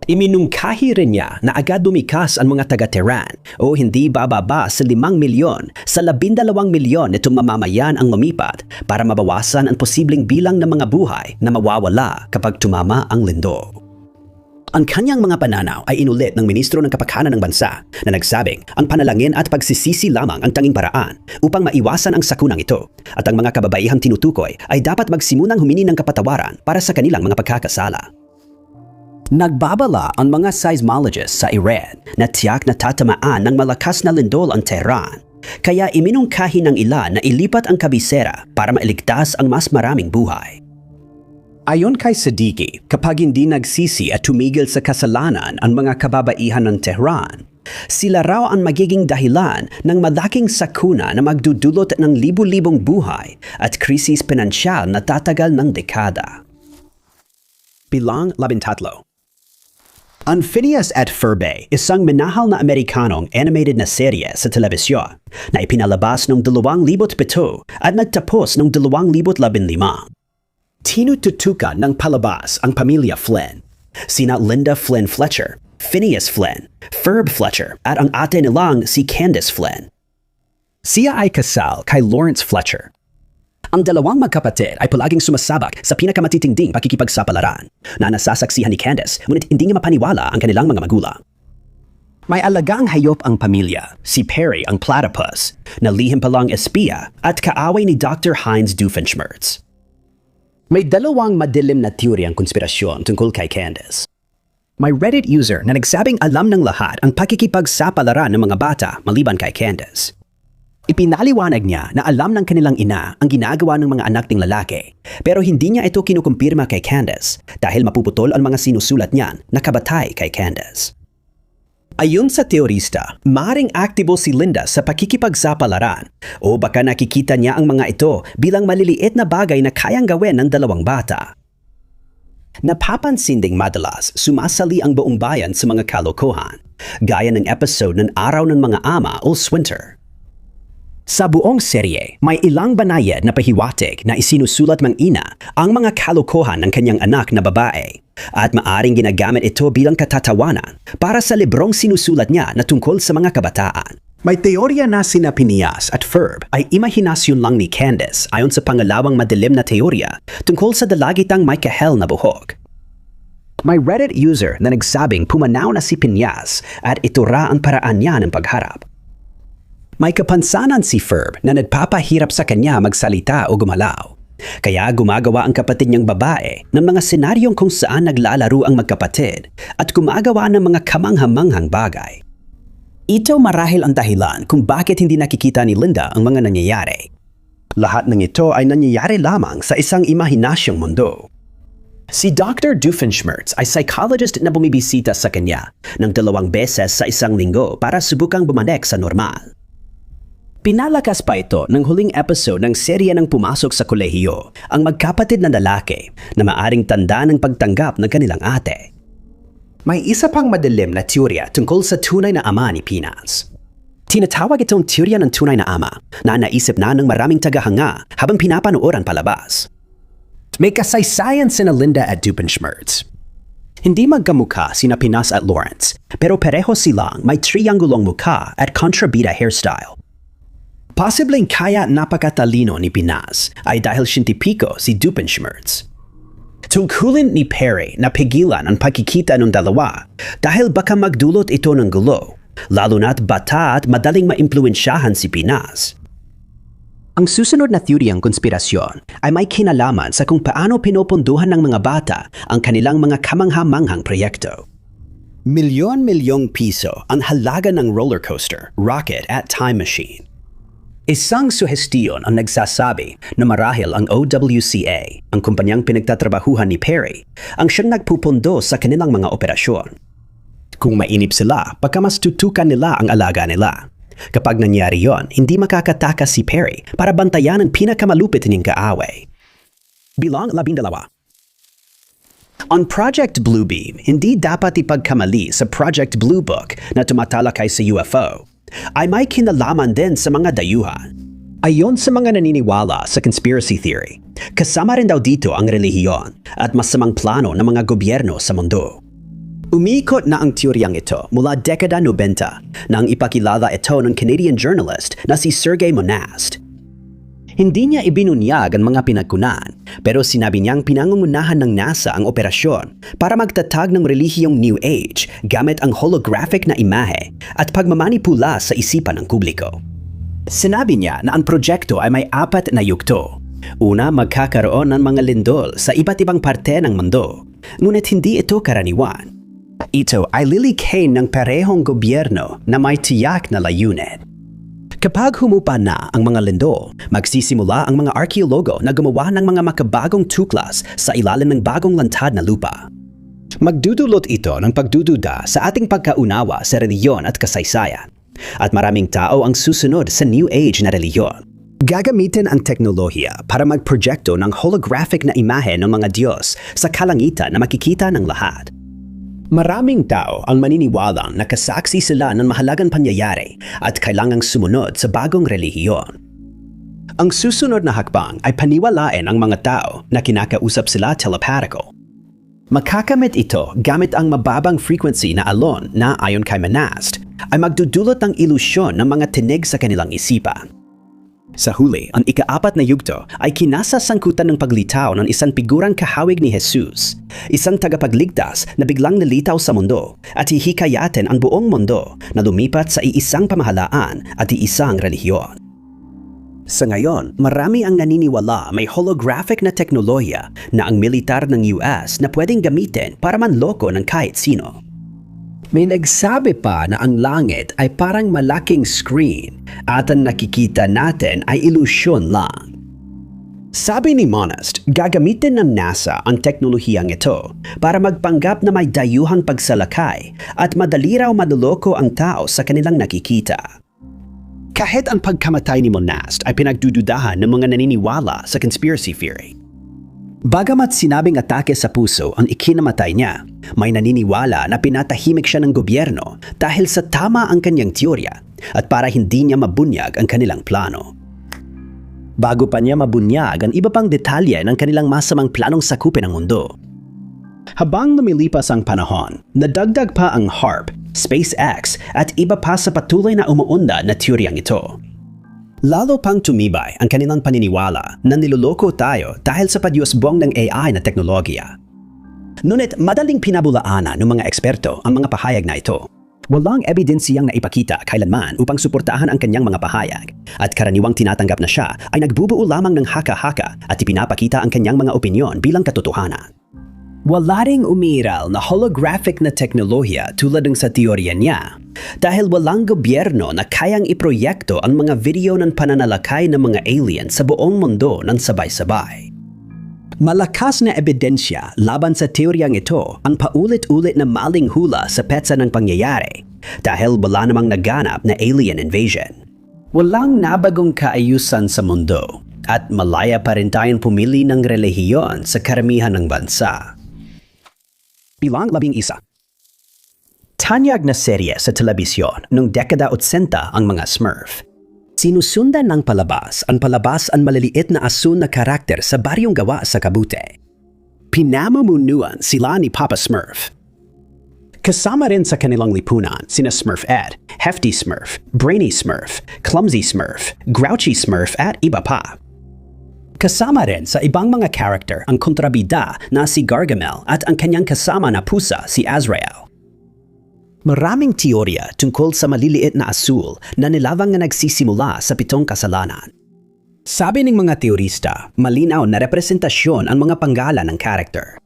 Iminungkahi rin niya na agad dumikas ang mga taga-Tehran o hindi bababa sa 5 milyon sa 12 milyon nitong mamamayan ang lumipat para mabawasan ang posibleng bilang ng mga buhay na mawawala kapag tumama ang lindol. Ang kanyang mga pananaw ay inulit ng Ministro ng Kapakanan ng Bansa na nagsabing ang panalangin at pagsisisi lamang ang tanging paraan upang maiwasan ang sakunang ito at ang mga kababaihang tinutukoy ay dapat magsimunang humingi ng kapatawaran para sa kanilang mga pagkakasala. Nagbabala ang mga seismologists sa Iran na tiyak na tatamaan ng malakas na lindol ang Tehran, kaya iminungkahi ng ilan na ilipat ang kabisera para mailigtas ang mas maraming buhay. Ayon kay Sadiki, kapag hindi nagsisi at tumigil sa kasalanan ang mga kababaihan ng Tehran, sila raw ang magiging dahilan ng malaking sakuna na magdudulot ng libu-libong buhay at krisis pinansyal na tatagal ng dekada. Bilang 13. Ang Phineas at Ferb, isang minahal na Amerikanong animated na serye sa telebisyon na ipinalabas noong 2007 at nagtapos noong 2015. Tinututukan ng palabas ang pamilya Flynn, sina Linda Flynn Fletcher, Phineas Flynn, Ferb Fletcher at ang ate nilang si Candace Flynn. Siya ay kasal kay Lawrence Fletcher. Ang dalawang magkapatid ay palaging sumasabak sa pinakamatitingding pakikipagsapalaran na nasasaksihan ni Candace ngunit hindi niya mapaniwala ang kanilang mga magulang. May alagang hayop ang pamilya, si Perry ang platypus, na lihim palang espiya at kaaway ni Dr. Heinz Doofenshmirtz. May dalawang madilim na teoryang konspirasyon tungkol kay Candace. May Reddit user na nagsabing alam ng lahat ang pakikipagsapalaran ng mga bata maliban kay Candace. Ipinaliwanag niya na alam ng kanilang ina ang ginagawa ng mga anak ng lalaki, pero hindi niya ito kinukumpirma kay Candace dahil mapuputol ang mga sinusulat niyan na kabatay kay Candace. Ayon sa teorista, maaaring aktibo si Linda sa pakikipagsapalaran o baka nakikita niya ang mga ito bilang maliliit na bagay na kayang gawin ng dalawang bata. Napapansin ding madalas sumasali ang buong bayan sa mga kalokohan, gaya ng episode ng Araw ng Mga Ama o Swinter. Sa buong serye, may ilang banayad na pahiwatig na isinusulat ng ina ang mga kalokohan ng kanyang anak na babae at maaring ginagamit ito bilang katatawanan para sa librong sinusulat niya na tungkol sa mga kabataan. May teorya na sina Phineas at Ferb ay imahinasyon lang ni Candace ayon sa pangalawang madilim na teorya tungkol sa dalagitang may kahel na buhok. May Reddit user na nagsabing pumanaw na si Phineas at ito ra ang paraan niya ng pagharap. May kapansanan si Ferb na nagpapahirap sa kanya magsalita o gumalaw. Kaya gumagawa ang kapatid niyang babae ng mga senaryong kung saan naglalaro ang magkapatid at gumagawa ng mga kamanghamanghang bagay. Ito marahil ang dahilan kung bakit hindi nakikita ni Linda ang mga nangyayari. Lahat ng ito ay nangyayari lamang sa isang imahinasyong mundo. Si Dr. Doofenshmirtz ay psychologist na bumibisita sa kanya ng 2 beses sa isang linggo para subukang bumalik sa normal. Pinalakas pa ito ng huling episode ng serye ng pumasok sa kolehiyo ang magkapatid na lalaki na maaring tanda ng pagtanggap ng kanilang ate. May isa pang madilim na teorya tungkol sa tunay na ama ni Phineas. Tinatawag itong teorya ng tunay na ama na naisip na ng maraming tagahanga habang pinapanooran palabas. May kasaysayan sina Linda at Doofenshmirtz. Hindi magkamukha sina Phineas at Lawrence, pero pareho silang may triangulong mukha at kontrabida hairstyle. Posibleng kaya napakatalino ni Phineas ay dahil siyentipiko si Doofenshmirtz. Tungkulin ni Perry na pigilan ang pagkikita ng dalawa dahil baka magdulot ito ng gulo, lalo na't bata at madaling maimpluwensyahan si Phineas. Ang susunod na teoryang konspirasyon ay may kinalaman sa kung paano pinopondohan ng mga bata ang kanilang mga kamangha-manghang proyekto. Milyon-milyong piso ang halaga ng roller coaster, rocket at time machine. Isang suhestiyon ang nagsasabi na marahil ang OWCA, ang kumpanyang pinagtatrabahuhan ni Perry, ang siyang nagpupundo sa kanilang mga operasyon. Kung mainip sila, baka mas tutukan nila ang alaga nila. Kapag nangyari yon, hindi makakatakas si Perry para bantayan ang pinakamalupit niyang kaaway. Bilang 12. On Project Bluebeam, hindi dapat ipagkamali sa Project Blue Book na tumatalakay sa UFO. Ay may kinalaman din sa mga dayuhan. Ayon sa mga naniniwala sa conspiracy theory, kasama rin daw dito ang relihiyon at masamang plano ng mga gobyerno sa mundo. Umiikot na ang teoryang ito mula dekada 90 nang ipakilala ito ng Canadian journalist na si Sergey Monast. Hindi niya ibinunyag ang mga pinagkunan, pero sinabi niyang pinangungunahan ng NASA ang operasyon para magtatag ng relihiyong New Age gamit ang holographic na imahe at pagmamanipula sa isipan ng publiko. Sinabi niya na ang proyekto ay may 4 na yugto. Una, magkakaroon ng mga lindol sa iba't ibang parte ng mundo, ngunit hindi ito karaniwan. Ito ay lilikhain ng parehong gobyerno na may tiyak na layunin. Kapag humupa na ang mga lindol, magsisimula ang mga arkeologo na gumawa ng mga makabagong tuklas sa ilalim ng bagong lantad na lupa. Magdudulot ito ng pagdududa sa ating pagkaunawa sa reliyon at kasaysayan. At maraming tao ang susunod sa New Age na reliyon. Gagamitin ang teknolohiya para magprojekto ng holographic na imahe ng mga Diyos sa kalangitan na makikita ng lahat. Maraming tao ang maniniwalang nakasaksi sila ng mahalagang pangyayari at kailangang sumunod sa bagong relihiyon. Ang susunod na hakbang ay paniwalain ang mga tao na kinakausap sila telepathical. Makakamit ito gamit ang mababang frequency na alon na ayon kay Monast ay magdudulot ng ilusyon ng mga tinig sa kanilang isipan. Sa huli, ang ika-4 na yugto ay kinasasangkutan ng paglitaw ng isang figurang kahawig ni Jesus, isang tagapagligtas na biglang nalitaw sa mundo at hihikayatin ang buong mundo na lumipat sa iisang pamahalaan at iisang relihiyon. Sa ngayon, marami ang naniniwala may holographic na teknolohiya na ang militar ng US na pwedeng gamitin para manloko ng kahit sino. May nagsabi pa na ang langit ay parang malaking screen at ang nakikita natin ay ilusyon lang. Sabi ni Monast, gagamitin ng NASA ang teknolohiyang ito para magpanggap na may dayuhang pagsalakay at madali raw manloloko ang tao sa kanilang nakikita. Kahit ang pagkamatay ni Monast ay pinagdududahan ng mga naniniwala sa conspiracy theory. Bagamat sinabing atake sa puso ang ikinamatay niya, may naniniwala na pinatahimik siya ng gobyerno dahil sa tama ang kanyang teorya at para hindi niya mabunyag ang kanilang plano. Bago pa niya mabunyag ang iba pang detalye ng kanilang masamang planong sakupin ang mundo. Habang lumilipas ang panahon, nadagdag pa ang HAARP, SpaceX at iba pa sa patuloy na umuunlad na teoryang ito. Lalo pang tumibay ang kanilang paniniwala na niloloko tayo dahil sa padyusbong ng AI na teknolohiya. Ngunit madaling pinabulaanan ng mga eksperto ang mga pahayag na ito. Walang ebidensiyang naipakita kailanman upang suportahan ang kanyang mga pahayag at karaniwang tinatanggap na siya ay nagbubuo lamang ng haka-haka at ipinapakita ang kanyang mga opinyon bilang katotohanan. Wala ring umiiral na holographic na teknolohiya tulad ng sa teorya niya dahil walang gobyerno na kayang iproyekto ang mga video ng pananalakay ng mga alien sa buong mundo ng sabay-sabay. Malakas na ebidensya laban sa teoryang ito ang paulit-ulit na maling hula sa petsa ng pangyayari dahil wala namang naganap na alien invasion. Walang nabagong kaayusan sa mundo at malaya pa rin tayong pumili ng relihiyon sa karamihan ng bansa. Bilang 11. Tanyag na serye sa telebisyon noong dekada 80 ang mga Smurf. Sinusundan ng palabas ang maliliit na asun na karakter sa baryong gawa sa Cavite. Pinamumunuan sila ni Papa Smurf. Kasama rin sa kanilang lipunan sina Smurf Ed, Hefty Smurf, Brainy Smurf, Clumsy Smurf, Grouchy Smurf at iba pa. Kasama rin sa ibang mga karakter ang kontrabida na si Gargamel at ang kanyang kasama na pusa si Azrael. Maraming teorya tungkol sa maliliit na asul na nilavang na nagsisimula sa 7 kasalanan. Sabi ng mga teorista, malinaw na representasyon ang mga panggalan ng karakter.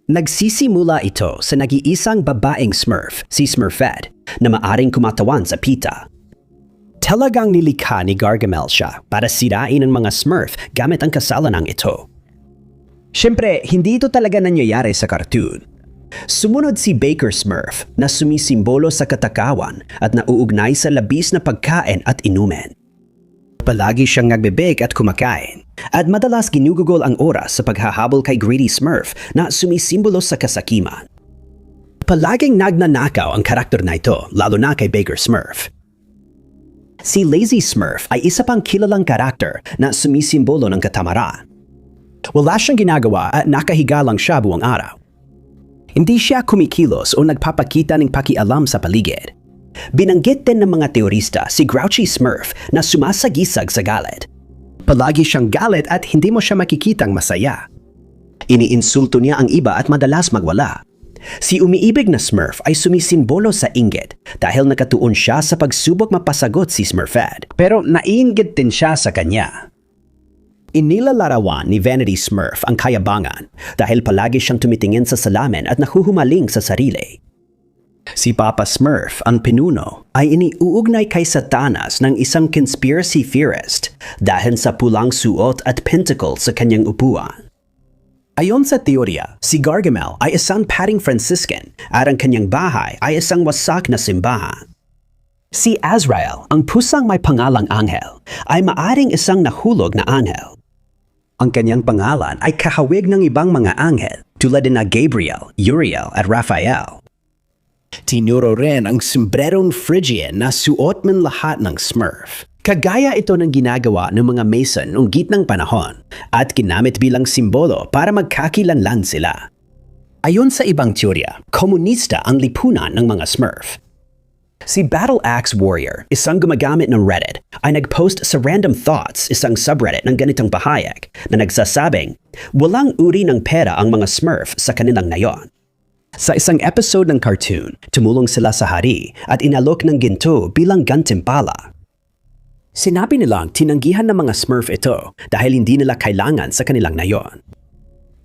Nagsisimula ito sa nag-iisang babaeng Smurf, si Smurfette, na maaring kumatawan sa pita. Talagang nilikha ni Gargamel siya para sirain ang mga Smurf gamit ang kasalanang ito. Siyempre, hindi ito talaga nangyayari sa cartoon. Sumunod si Baker Smurf na sumisimbolo sa katakawan at nauugnay sa labis na pagkain at inumin. Palagi siyang nagbebake at kumakain at madalas ginugugol ang oras sa paghahabol kay Greedy Smurf na sumisimbolo sa kasakiman. Palaging nagnanakaw ang karakter na ito lalo na kay Baker Smurf. Si Lazy Smurf ay isa pang kilalang karakter na sumisimbolo ng katamaran. Wala siyang ginagawa at nakahiga lang siya buong araw. Hindi siya kumikilos o nagpapakita ng pakialam sa paligid. Binanggit din ng mga teorista si Grouchy Smurf na sumasagisag sa galit. Palagi siyang galit at hindi mo siya makikitang masaya. Iniinsulto niya ang iba at madalas magwala. Si umiibig na Smurf ay sumisimbolo sa inggit dahil nakatuon siya sa pagsubok mapasagot si Smurfette. Pero naiinggit din siya sa kanya. Inilalarawan ni Vanity Smurf ang kayabangan dahil palagi siyang tumitingin sa salamin at nahuhumaling sa sarili. Si Papa Smurf, ang pinuno, ay iniuugnay kay Satanas ng isang conspiracy theorist dahil sa pulang suot at pentacle sa kanyang upuan. Ayon sa teorya, si Gargamel ay isang paring Franciscan at ang kanyang bahay ay isang wasak na simbahan. Si Azrael, ang pusang may pangalang anghel, ay maaring isang nahulog na anghel. Ang kanyang pangalan ay kahawig ng ibang mga anghel tulad na Gabriel, Uriel at Raphael. Tinuro rin ang sombrerong Phrygian na suot man lahat ng Smurf. Kagaya ito ng ginagawa ng mga Mason noong gitnang panahon at ginamit bilang simbolo para magkakilanlan sila. Ayon sa ibang teorya, komunista ang lipunan ng mga Smurf. Si Battle Axe Warrior, isang gumagamit ng Reddit, ay nagpost sa Random Thoughts, isang subreddit ng ganitong pahayag na nagsasabing, walang uri ng pera ang mga Smurf sa kanilang nayon. Sa isang episode ng cartoon, tumulong sila sa hari at inalok ng ginto bilang gantimpala. Sinabi nilang tinanggihan ng mga Smurf ito dahil hindi nila kailangan sa kanilang nayon.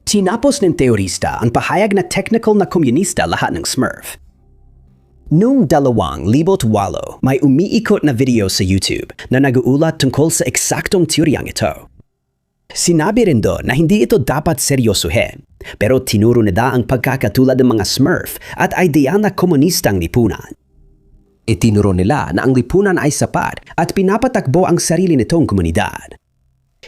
Tinapos ng teorista ang pahayag na technical na komunista lahat ng Smurf. Noong 2008, may umiikot na video sa YouTube na nag-uulat tungkol sa eksaktong teoryang ito. Sinabi rin doon na hindi ito dapat seryosohin, pero tinuro nila ang pagkakatulad ng mga Smurf at ideya na komunistang lipunan. Itinuro nila na ang lipunan ay sapat at pinapatakbo ang sarili nitong komunidad.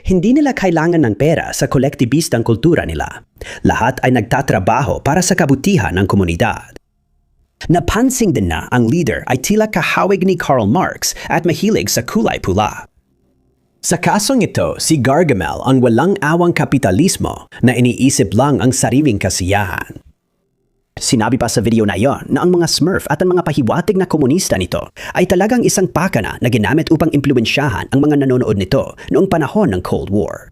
Hindi nila kailangan ng pera sa kolektibistang kultura nila. Lahat ay nagtatrabaho para sa kabutihan ng komunidad. Napansing din na ang leader ay tila kahawig ni Karl Marx at mahilig sa kulay pula. Sa kasong ito, si Gargamel ang walang awang kapitalismo na iniisip lang ang sariling kasiyahan. Sinabi pa sa video na iyon na ang mga Smurf at ang mga pahiwatig na komunista nito ay talagang isang pakana na ginamit upang impluwensyahan ang mga nanonood nito noong panahon ng Cold War.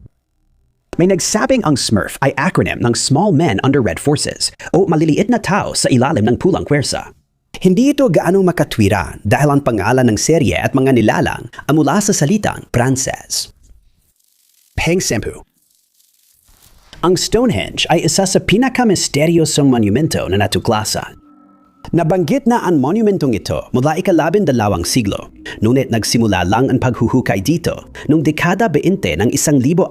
May nagsabing ang Smurf ay acronym ng Small Men Under Red Forces o maliliit na tao sa ilalim ng pulang pwersa. Hindi ito gaano makatwiran dahil ang pangalan ng serye at mga nilalang ay mula sa salitang Pranses. Peng Sempu. Ang Stonehenge ay isa sa pinakamisteryosong monumento na natuklasan. Nabanggit na ang monumentong ito mula ika-12 siglo, ngunit nagsimula lang ang paghuhukay dito noong dekada 20 ng 1600.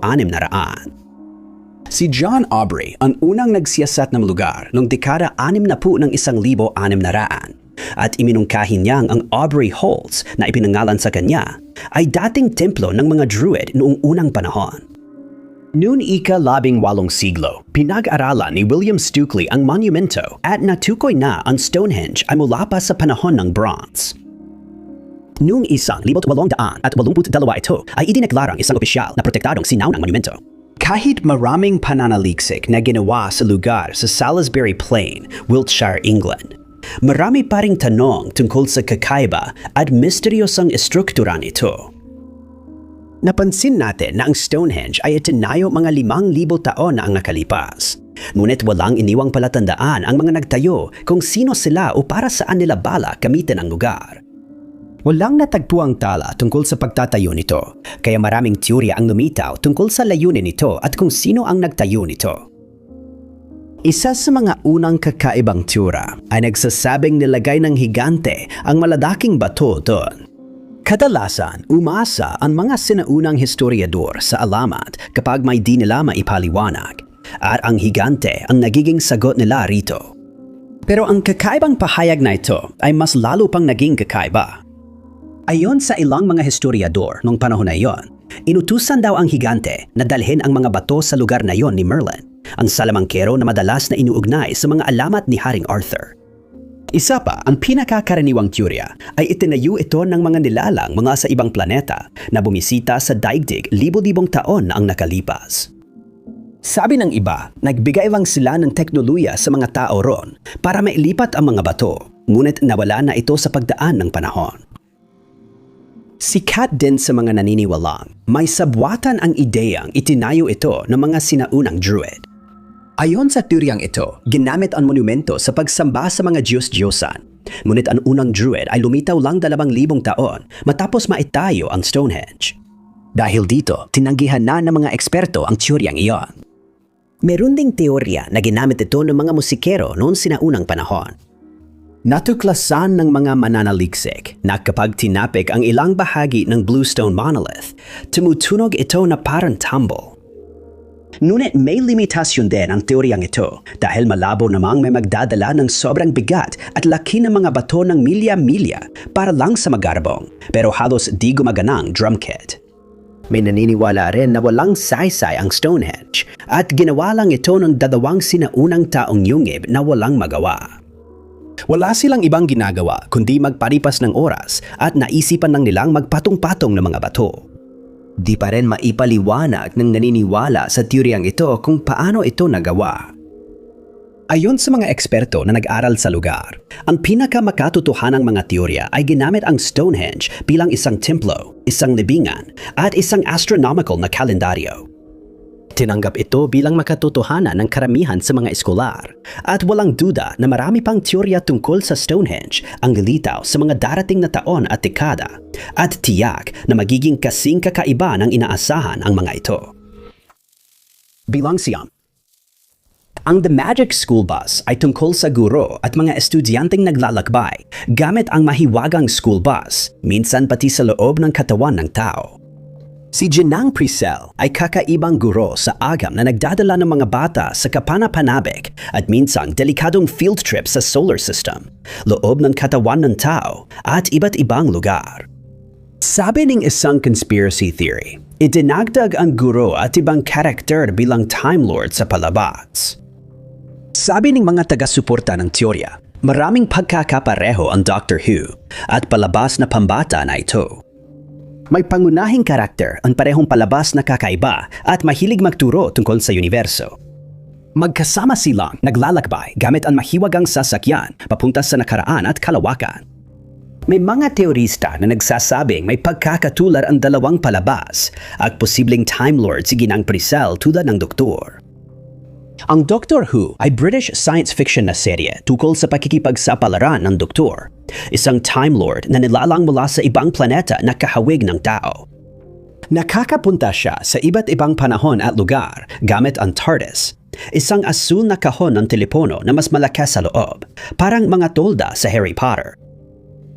Si John Aubrey ang unang nagsiyasat ng lugar noong dekada 60 ng 1600 at iminungkahi niyang ang Aubrey Halls na ipinangalan sa kanya ay dating templo ng mga Druid noong unang panahon. Noong ika-18 siglo, pinag-aralan ni William Stukeley ang monumento at natukoy na ang Stonehenge ay mula pa sa panahon ng Bronze. Noong 1882 ito ay idineklarang isang opisyal na protektadong sinaunang monumento. Kahit maraming pananaliksik na ginawa sa lugar sa Salisbury Plain, Wiltshire, England, marami pa ring tanong tungkol sa kakaiba at misteryosang estruktura nito. Napansin natin na ang Stonehenge ay itinayo mga 5,000 taon na ang nakalipas. Ngunit walang iniwang palatandaan ang mga nagtayo kung sino sila o para saan nila bala gamitin ang lugar. Walang natagpuang tala tungkol sa pagtatayo nito, kaya maraming teorya ang lumitaw tungkol sa layunin nito at kung sino ang nagtayo nito. Isa sa mga unang kakaibang teorya ay nagsasabing nilagay ng higante ang malalaking bato doon. Kadalasan, umasa ang mga sinaunang historiador sa alamat kapag may di nila maipaliwanag at ang higante ang nagiging sagot nila rito. Pero ang kakaibang pahayag na ito ay mas lalo pang naging kakaiba. Ayon sa ilang mga historiador noong panahon na iyon, inutusan daw ang higante na dalhin ang mga bato sa lugar na iyon ni Merlin, ang salamangkero na madalas na inuugnay sa mga alamat ni Haring Arthur. Isa pa, ang pinakakaraniwang teorya ay itinayo ito ng mga nilalang mga sa ibang planeta na bumisita sa daigdig libo-libong taon na ang nakalipas. Sabi ng iba, nagbigay lang sila ng teknolohiya sa mga tao ron para mailipat ang mga bato, ngunit nawala na ito sa pagdaan ng panahon. Sikat din sa mga naniniwalang, may sabwatan ang ideyang itinayo ito ng mga sinaunang Druid. Ayon sa teoryang ito, ginamit ang monumento sa pagsamba sa mga Diyos-Diyosan. Ngunit ang unang Druid ay lumitaw lang 2,000 taon matapos maitayo ang Stonehenge. Dahil dito, tinanggihan na ng mga eksperto ang teoryang iyon. Meron ding teorya na ginamit ito ng mga musikero noong sinaunang panahon. Natuklasan ng mga mananaliksik na kapag tinapik ang ilang bahagi ng Bluestone Monolith, tumutunog ito na parang tumble. Ngunit may limitasyon din ang teoryang ito dahil malabo namang may magdadala ng sobrang bigat at laki ng mga bato ng milya-milya para lang sa magarbong, pero halos di gumaganang drum kit. May naniniwala rin na walang saysay ang Stonehenge at ginawa lang ito ng 2 sinaunang taong yungib na walang magawa. Wala silang ibang ginagawa kundi magparipas ng oras at naisipan lang nilang magpatong-patong ng mga bato. Di pa rin maipaliwanag ng naniniwala sa teoryang ito kung paano ito nagawa. Ayon sa mga eksperto na nag-aral sa lugar, ang pinakamakatotohanang mga teorya ay ginamit ang Stonehenge bilang isang templo, isang libingan, at isang astronomical na kalendaryo. Tinanggap ito bilang makatotohanan ng karamihan sa mga eskolar. At walang duda na marami pang teorya tungkol sa Stonehenge ang lilitaw sa mga darating na taon at dekada. At tiyak na magiging kasing kakaiba ng inaasahan ang mga ito. Bilang siyam. Ang The Magic School Bus ay tungkol sa guro at mga estudyanteng naglalakbay gamit ang mahiwagang school bus, minsan pati sa loob ng katawan ng tao. Si Jinang Priscel ay kakaibang guro sa agam na nagdadala ng mga bata sa kapanapanabik at minsang delikadong field trip sa solar system, loob ng katawan ng tao at iba't ibang lugar. Sabi ng isang conspiracy theory, idinagdag ang guro at ibang karakter bilang Time Lord sa palabas. Sabi ng mga taga-suporta ng teorya, maraming pagkakapareho ang Doctor Who at palabas na pambata na ito. May pangunahing karakter ang parehong palabas na kakaiba at mahilig magturo tungkol sa universo. Magkasama silang naglalakbay gamit ang mahiwagang sasakyan papunta sa nakaraan at kalawakan. May mga teorista na nagsasabing may pagkakatulad ang dalawang palabas at posibleng Time Lord si Ginang Priscel tulad ng Doktor. Ang Doctor Who ay British science fiction na serye tungkol sa pakikipagsapalaran ng Doktor, isang Time Lord na nilalang mula sa ibang planeta na kahawig ng tao. Nakakapunta siya sa iba't ibang panahon at lugar gamit ang TARDIS, isang asul na kahon ng telepono na mas malakas sa loob, parang mga tolda sa Harry Potter.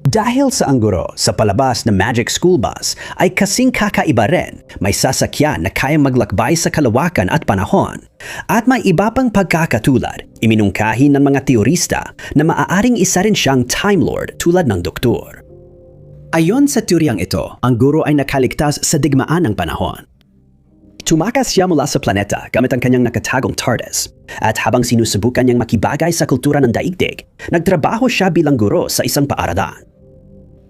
Dahil sa ang guro sa palabas na Magic School Bus ay kasing kakaiba rin, may sasakyan na kayang maglakbay sa kalawakan at panahon. At may iba pang pagkakatulad, iminungkahi ng mga teorista na maaaring isa rin siyang Time Lord tulad ng Doktor. Ayon sa teoryang ito, ang guro ay nakaligtas sa digmaan ng panahon. Tumakas siya mula sa planeta gamit ang kanyang nakatagong TARDIS. At habang sinusubukan niyang makibagay sa kultura ng daigdig, nagtrabaho siya bilang guro sa isang paaralan.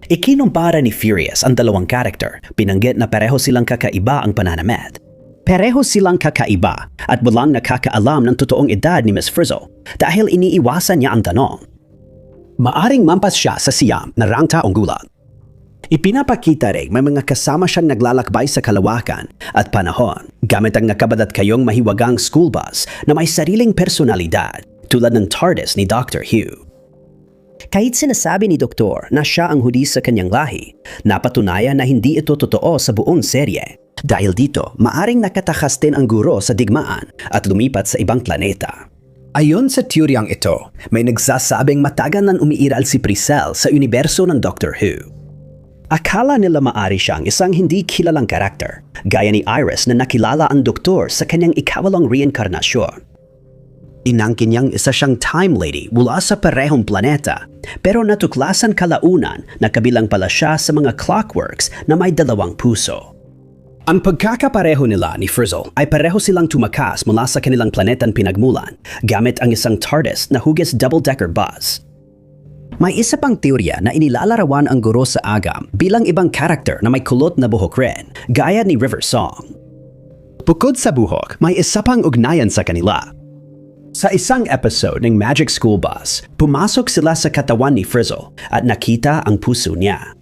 Ikinumpara ni Furious ang dalawang karakter, pinanggit na pareho silang kakaiba ang pananamit. Pareho silang kakaiba at walang nakakaalam ng totoong edad ni Miss Frizzle dahil iniiwasan niya ang tanong. Maaring mampas siya sa siyam na rangtaong gulat. Ipinapakita rin may mga kasama siyang naglalakbay sa kalawakan at panahon gamit ang nakabadat kayong mahiwagang school bus na may sariling personalidad tulad ng TARDIS ni Dr. Who. Kahit sinasabi ni Doktor na siya ang hudi sa kanyang lahi, napatunayan na hindi ito totoo sa buong serye. Dahil dito, maaring nakatakas din ang guro sa digmaan at lumipat sa ibang planeta. Ayon sa teoryang ito, may nagsasabing matagal nang umiiral si Priscel sa universo ng Doctor Who. Akala nila maari siyang isang hindi kilalang karakter, gaya ni Iris na nakilala ang Doktor sa kanyang ikawalong reinkarnasyon. Inangkin niyang isa siyang time lady mula sa parehong planeta, pero natuklasan kalaunan na kabilang pala siya sa mga clockworks na may dalawang puso. Ang pagkakapareho nila ni Frizzle ay pareho silang tumakas mula sa kanilang planetang pinagmulan gamit ang isang TARDIS na hugis double-decker bus. May isa pang teorya na inilalarawan ang guro sa agam bilang ibang karakter na may kulot na buhok rin, gaya ni River Song. Bukod sa buhok, may isa pang ugnayan sa kanila. Sa isang episode ng Magic School Bus, pumasok sila sa katawan ni Frizzle at nakita ang puso niya.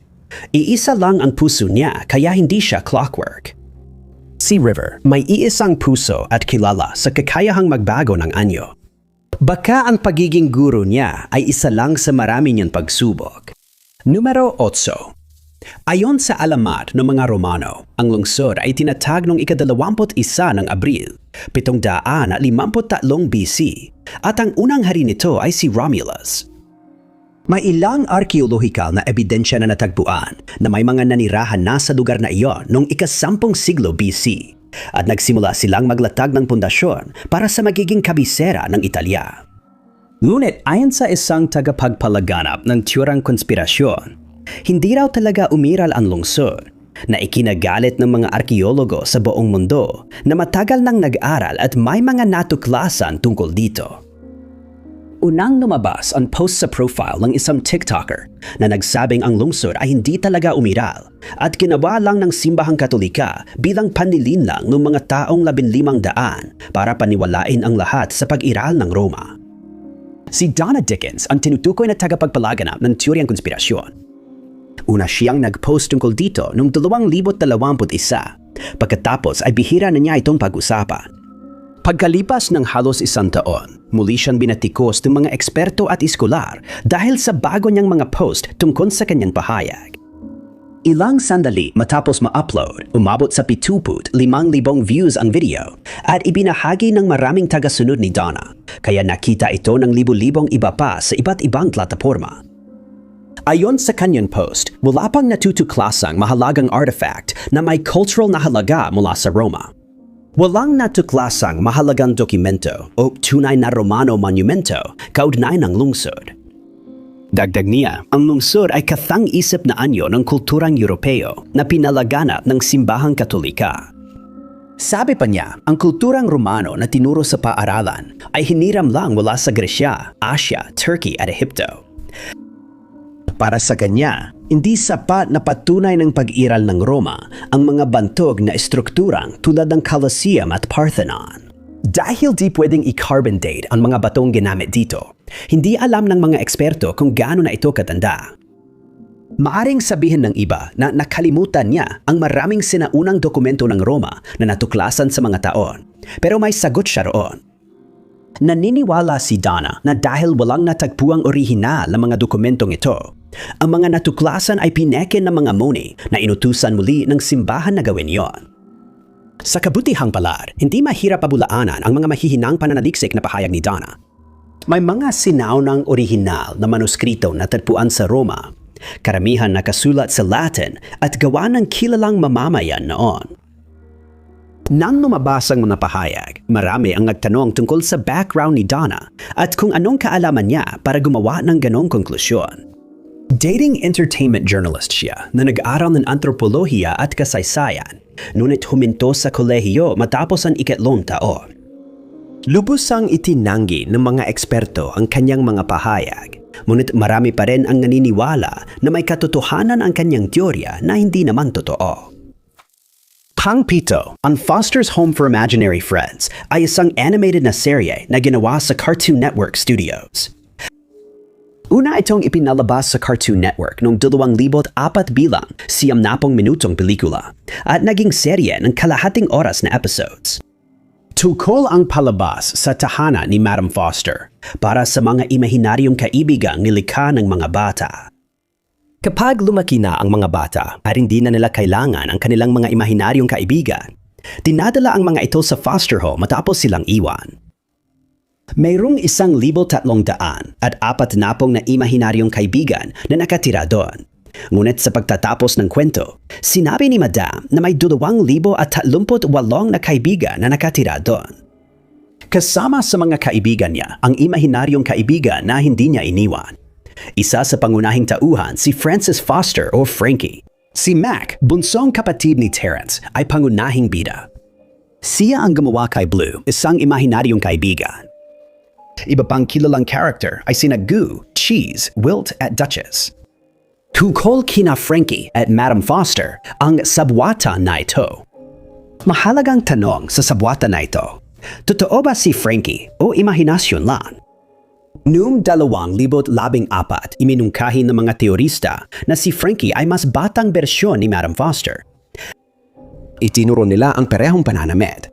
Iisa lang ang puso niya kaya hindi siya clockwork. Si River may iisang puso at kilala sa kakayahang magbago ng anyo. Baka ang pagiging guro niya ay isa lang sa marami niyang pagsubok. Numero 8. Ayon sa alamat ng mga Romano, ang lungsod ay tinatag noong ika-21 ng Abril, 753 BC, at ang unang hari nito ay si Romulus. May ilang arkeolohikal na ebidensya na natagpuan na may mga nanirahan na sa lugar na iyon noong ika-10 siglo BC, at nagsimula silang maglatag ng pundasyon para sa magiging kabisera ng Italya. Ngunit ayon sa isang tagapagpalaganap ng teoryang konspirasyon, hindi raw talaga umiral ang lungsod, na ikinagalit ng mga arkeologo sa buong mundo na matagal nang nag-aral at may mga natuklasan tungkol dito. Unang lumabas ang post sa profile ng isang TikToker na nagsabing ang lungsod ay hindi talaga umiral at ginawa lang ng simbahang Katolika bilang panlilinlang ng mga taong 1500 para paniwalain ang lahat sa pag-iral ng Roma. Si Donna Dickens ang tinutukoy na tagapagpalaganap ng teoryang konspirasyon. Una siyang nag-post tungkol dito noong 2021 Pagkatapos ay bihira na niya itong pag-usapan. Pagkalipas ng halos 1 taon, muli siyang binatikos ng mga eksperto at iskolar dahil sa bago niyang mga post tungkol sa kanyang pahayag. Ilang sandali matapos ma-upload, umabot sa 75,000 views ang video at ibinahagi ng maraming tagasunod ni Donna, kaya nakita ito ng libu-libong iba pa sa iba't ibang plataforma. Ayon sa kanyang post, wala pang natutuklasang mahalagang artifact na may cultural na halaga mula sa Roma. Walang natuklasang mahalagang dokumento o tunay na Romano monumento kaugnay ng lungsod. Dagdag niya, ang lungsod ay kathang-isip na anyo ng kulturang Europeo na pinalaganap ng simbahang Katolika. Sabi pa niya, ang kulturang Romano na tinuro sa paaralan ay hiniram lang mula sa Gresya, Asya, Turkey at Ehipto. Para sa kanya, hindi sapat na patunay ng pag-iral ng Roma ang mga bantog na estrukturang tulad ng Colosseum at Parthenon. Dahil di pwedeng i-carbon date ang mga batong ginamit dito, hindi alam ng mga eksperto kung gaano na ito katanda. Maaring sabihin ng iba na nakalimutan niya ang maraming sinaunang dokumento ng Roma na natuklasan sa mga taon, pero may sagot siya roon. Naniniwala si Donna na dahil walang natagpuang orihinal na mga dokumentong ito, ang mga natuklasan ay pineke ng mga moni na inutusan muli ng simbahan na gawin yon. Sa kabutihang palad, hindi mahirap pabulaanan ang mga mahihinang pananaliksik na pahayag ni Donna. May mga sinaunang orihinal na manuskrito na tagpuan sa Roma, karamihan nakasulat sa Latin at gawa ng kilalang mamamayan noon. Nang lumabas ang mga pahayag, marami ang nagtanong tungkol sa background ni Donna at kung anong kaalaman niya para gumawa ng ganong konklusyon. Dating entertainment journalist siya na nag-aral ng antropolohiya at kasaysayan, ngunit huminto sa kolehiyo matapos ang 3 taon. Lubos ang itinanggi ng mga eksperto ang kanyang mga pahayag, ngunit marami pa rin ang naniniwala na may katotohanan ang kanyang teorya na hindi naman totoo. Pang Pito, ang Foster's Home for Imaginary Friends ay isang animated na serye na ginawa sa Cartoon Network Studios. Una itong ipinalabas sa Cartoon Network noong 2004 bilang 90 minutong pelikula at naging serye ng kalahating oras na episodes. Tukol ang palabas sa tahanan ni Madam Foster para sa mga imahinaryong kaibigang nilikha ng mga bata. Kapag lumaki na ang mga bata at hindi na nila kailangan ang kanilang mga imahinaryong kaibigan, dinadala ang mga ito sa foster home matapos silang iwan. Mayroong 1,300 at 40 na imahinaryong kaibigan na nakatira doon. Ngunit sa pagtatapos ng kwento, sinabi ni Madam na may 2,038 na kaibigan na nakatira doon. Kasama sa mga kaibigan niya ang imahinaryong kaibigan na hindi niya iniwan. Isa sa pangunahing tauhan si Francis Foster o Frankie. Si Mac, bunsong kapatid ni Terrence, ay pangunahing bida. Siya ang gumawa kay Blue, isang imahinaryong kaibigan. Iba pang kilalang character ay sina Goo, Cheese, Wilt at Duchess. Tukol kina Frankie at Madam Foster ang sabwata na ito. Mahalagang tanong sa sabwata na ito, totoo ba si Frankie o imahinasyon lang? Noong 2014, iminungkahi ng mga teorista na si Frankie ay mas batang bersyon ni Madam Foster. Itinuro nila ang parehong pananamit.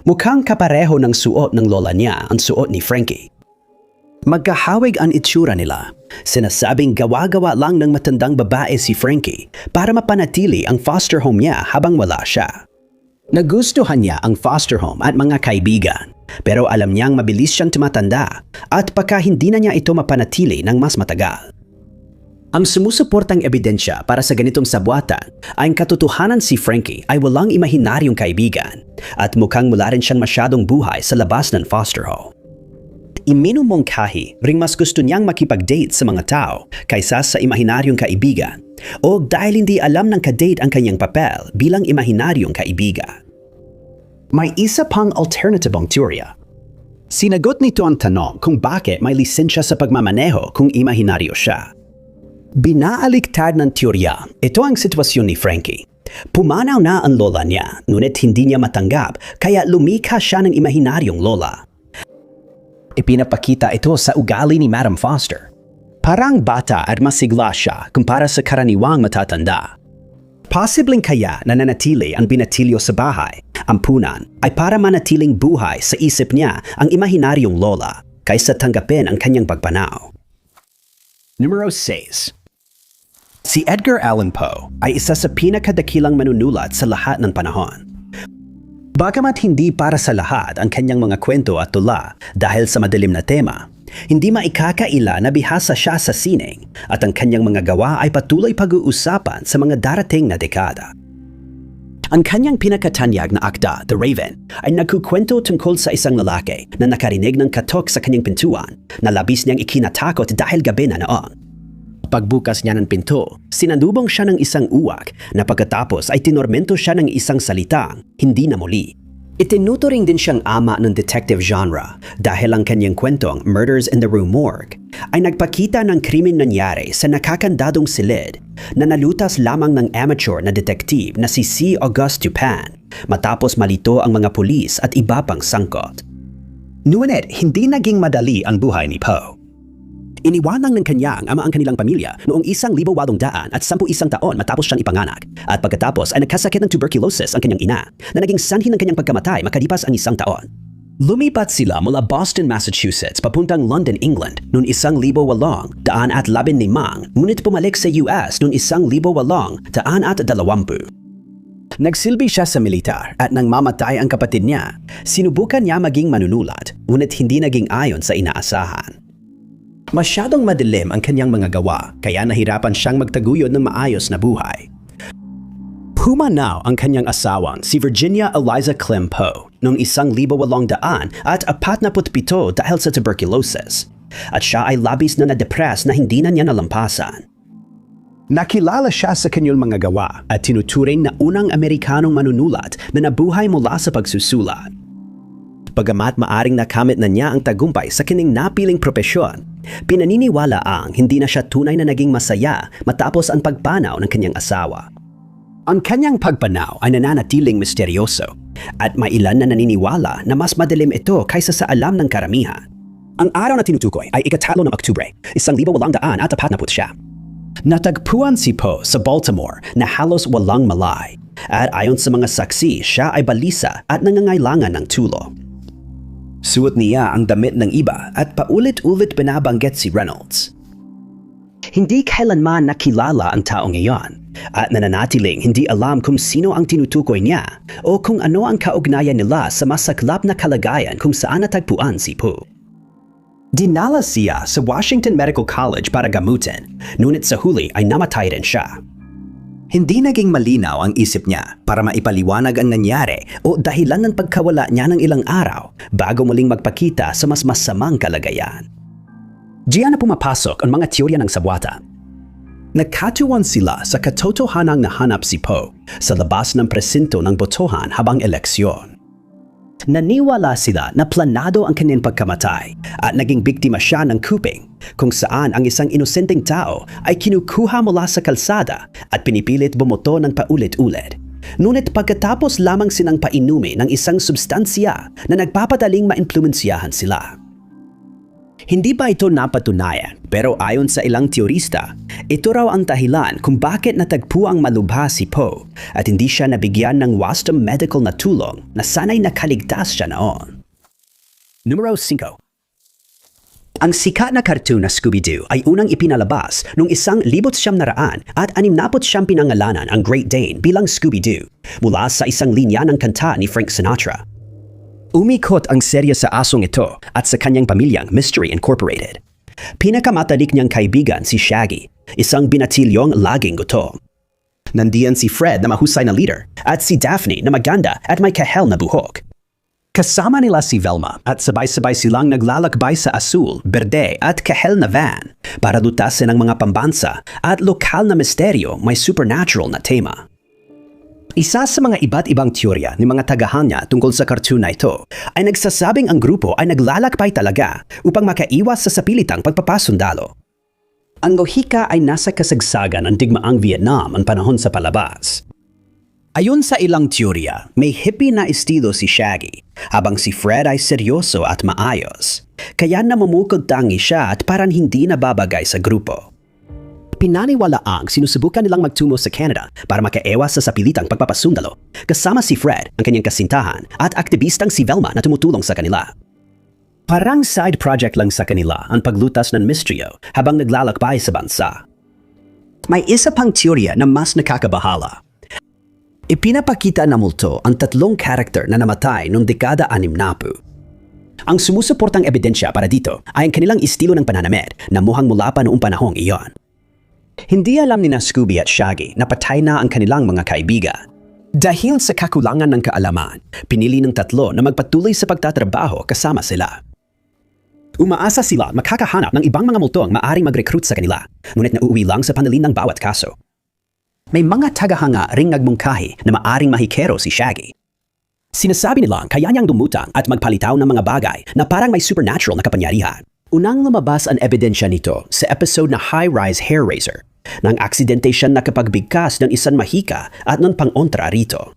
Mukhang kapareho ng suot ng lola niya ang suot ni Frankie. Magkahawig ang itsura nila. Sinasabing gawa-gawa lang ng matandang babae si Frankie para mapanatili ang foster home niya habang wala siya. Nagustuhan niya ang foster home at mga kaibigan, pero alam niyang mabilis siyang tumatanda at baka hindi na niya ito mapanatili ng mas matagal. Ang sumusuportang ebidensya para sa ganitong sabwatan ay ang katotohanan si Frankie ay walang imahinaryong kaibigan at mukhang wala rin siyang masyadong buhay sa labas ng foster home. Iminumungkahi ring mas gusto niyang makipag-date sa mga tao kaysa sa imahinaryong kaibigan o dahil hindi alam ng kadate ang kanyang papel bilang imahinaryong kaibigan. May isa pang alternative ang teorya. Sinagot nito ang tanong kung bakit may lisensya sa pagmamaneho kung imahinaryo siya. Binaaligtad ng teorya, ito ang sitwasyon ni Frankie. Pumanaw na ang lola niya, ngunit hindi niya matanggap kaya lumikha siya ng imahinaryong lola. Ipinapakita ito sa ugali ni Madam Foster. Parang bata at masigla siya kumpara sa karaniwang matatanda. Posibleng kaya na nanatili ang binatilyo sa bahay, ampunan, ay para manatiling buhay sa isip niya ang imahinaryong lola kaysa tanggapin ang kanyang pagpanaw. Numero 6. Si Edgar Allan Poe ay isa sa pinakadakilang manunulat sa lahat ng panahon. Bagamat hindi para sa lahat ang kanyang mga kwento at tula dahil sa madilim na tema, hindi maikakaila na bihasa siya sa sining at ang kanyang mga gawa ay patuloy pag-uusapan sa mga darating na dekada. Ang kanyang pinakatanyag na akda, The Raven, ay nagkukwento tungkol sa isang lalaki na nakarinig ng katok sa kanyang pintuan na labis niyang ikinatakot dahil gabi na noon. Pagbukas niya ng pinto, sinalubong siya ng isang uwak na pagkatapos ay tinormento siya ng isang salitang hindi na muli. Itinuturing din siyang ama ng detective genre dahil ang kanyang kwentong Murders in the Rue Morgue ay nagpakita ng krimen nangyari sa nakakandadong silid na nalutas lamang ng amateur na detective na si C. Auguste Dupin matapos malito ang mga pulis at iba pang sangkot. Ngunit hindi naging madali ang buhay ni Poe. Iniwanang ng kanyang ama ang kanilang pamilya noong 1811 taon matapos siyang ipanganak at pagkatapos ay nagkasakit ng tuberculosis ang kanyang ina na naging sanhi ng kanyang pagkamatay makalipas ang 1 taon. Lumipat sila mula Boston, Massachusetts papuntang London, England noong 1815 ngunit pumalik sa US noong 1820. Nagsilbi siya sa militar at nang mamatay ang kapatid niya, sinubukan niya maging manunulat ngunit hindi naging ayon sa inaasahan. Masyadong madilim ang kanyang mga gawa kaya nahirapan siyang magtaguyod ng maayos na buhay. Pumanaw ang kanyang asawang si Virginia Eliza Clem Poe noong 1847 dahil sa tuberculosis at siya ay labis na na-depress na hindi na niya nalampasan. Nakilala siya sa kanyang mga gawa at tinuturing na unang Amerikanong manunulat na nabuhay mula sa pagsusulat. Bagamat maaring nakamit na niya ang tagumpay sa kanyang napiling propesyon, pinaniniwala ang hindi na siya tunay na naging masaya matapos ang pagpanaw ng kanyang asawa. Ang kanyang pagpanaw ay nananatiling misteryoso at may ilan na naniniwala na mas madilim ito kaysa sa alam ng karamihan. Ang araw na tinutukoy ay 3 ng Oktubre, 1840. Natagpuan si Poe sa Baltimore na halos walang malay at ayon sa mga saksi siya ay balisa at nangangailangan ng tulong. Suot niya ang damit ng iba at paulit-ulit binabanggit si Reynolds. Hindi kailanman nakilala ang taong iyon at nananatiling hindi alam kung sino ang tinutukoy niya o kung ano ang kaugnayan nila sa masaklap na kalagayan kung saan natagpuan si Poe. Dinala siya sa Washington Medical College para gamutin, ngunit sa huli ay namatay rin siya. Hindi naging malinaw ang isip niya para maipaliwanag ang nangyari o dahilan ng pagkawala niya ng ilang araw bago muling magpakita sa mas masamang kalagayan. Diyan na pumapasok ang mga teorya ng sabwata. Nagkatuwan sila sa katotohanang nahanap si Poe sa labas ng presinto ng botohan habang eleksyon. Naniwala sila na planado ang kanyang pagkamatay at naging biktima siya ng kuping kung saan ang isang inosenteng tao ay kinukuha mula sa kalsada at pinipilit bumoto ng paulit-ulit. Ngunit pagkatapos lamang sinang painumin ng isang substansya na nagpapadaling maimpluwensyahan sila. Hindi pa ito napatunayan pero ayon sa ilang teorista, ito raw ang dahilan kung bakit natagpo ang malubha si Poe at hindi siya nabigyan ng wastong medical na tulong na sana'y nakaligtas siya noon. Numero 5. Ang sikat na cartoon na Scooby-Doo ay unang ipinalabas noong 1969 pinangalanan ang Great Dane bilang Scooby-Doo mula sa isang linya ng kanta ni Frank Sinatra. Umikot ang serye sa asong ito at sa kanyang pamilyang Mystery Incorporated. Pinakamatalik niyang kaibigan si Shaggy, isang binatilyong laging gutom. Nandiyan si Fred na mahusay na leader at si Daphne na maganda at may kahel na buhok. Kasama nila si Velma at sabay-sabay silang naglalakbay sa asul, berde at kahel na van para lutasin ang mga pambansa at lokal na misteryo may supernatural na tema. Isa sa mga iba't ibang teorya ng mga tagahanga tungkol sa cartoon na ito ay nagsasabing ang grupo ay naglalakbay talaga upang makaiwas sa sapilitang pagpapasundalo. Ang lohika ay nasa kasagsagan ng digmaang Vietnam ang panahon sa palabas. Ayon sa ilang teorya, may hippie na estilo si Shaggy, habang si Fred ay seryoso at maayos, kaya namumukod tangi siya at parang hindi nababagay sa grupo. Pinaniwalaang sinusubukan nilang magtungo sa Canada para makaiwas sa sapilitang pagpapasundalo, kasama si Fred, ang kanyang kasintahan, at aktivistang si Velma na tumutulong sa kanila. Parang side project lang sa kanila ang paglutas ng misteryo habang naglalakbay sa bansa. May isa pang teorya na mas nakakabahala. Ipinapakita na multo ang 3 karakter na namatay noong dekada 60. Ang sumusuportang ebidensya para dito ay ang kanilang estilo ng pananamit na mukhang mula pa noong panahong iyon. Hindi alam ni Scooby at Shaggy na patay na ang kanilang mga kaibigan. Dahil sa kakulangan ng kaalaman, pinili ng 3 na magpatuloy sa pagtatrabaho kasama sila. Umaasa sila makakahanap ng ibang mga multong maaring mag-recruit sa kanila, ngunit nauuwi lang sa panalin ng bawat kaso. May mga tagahanga ring nagmungkahi na maaring mahikero si Shaggy. Sinasabi nilang kaya niyang dumutang at magpalitaw ng mga bagay na parang may supernatural na kapangyarihan. Unang lumabas ang ebidensya nito sa episode na High Rise Hair Raiser, nang aksidente siya nakapagbigkas ng isang mahika at ng pang-ontra rito.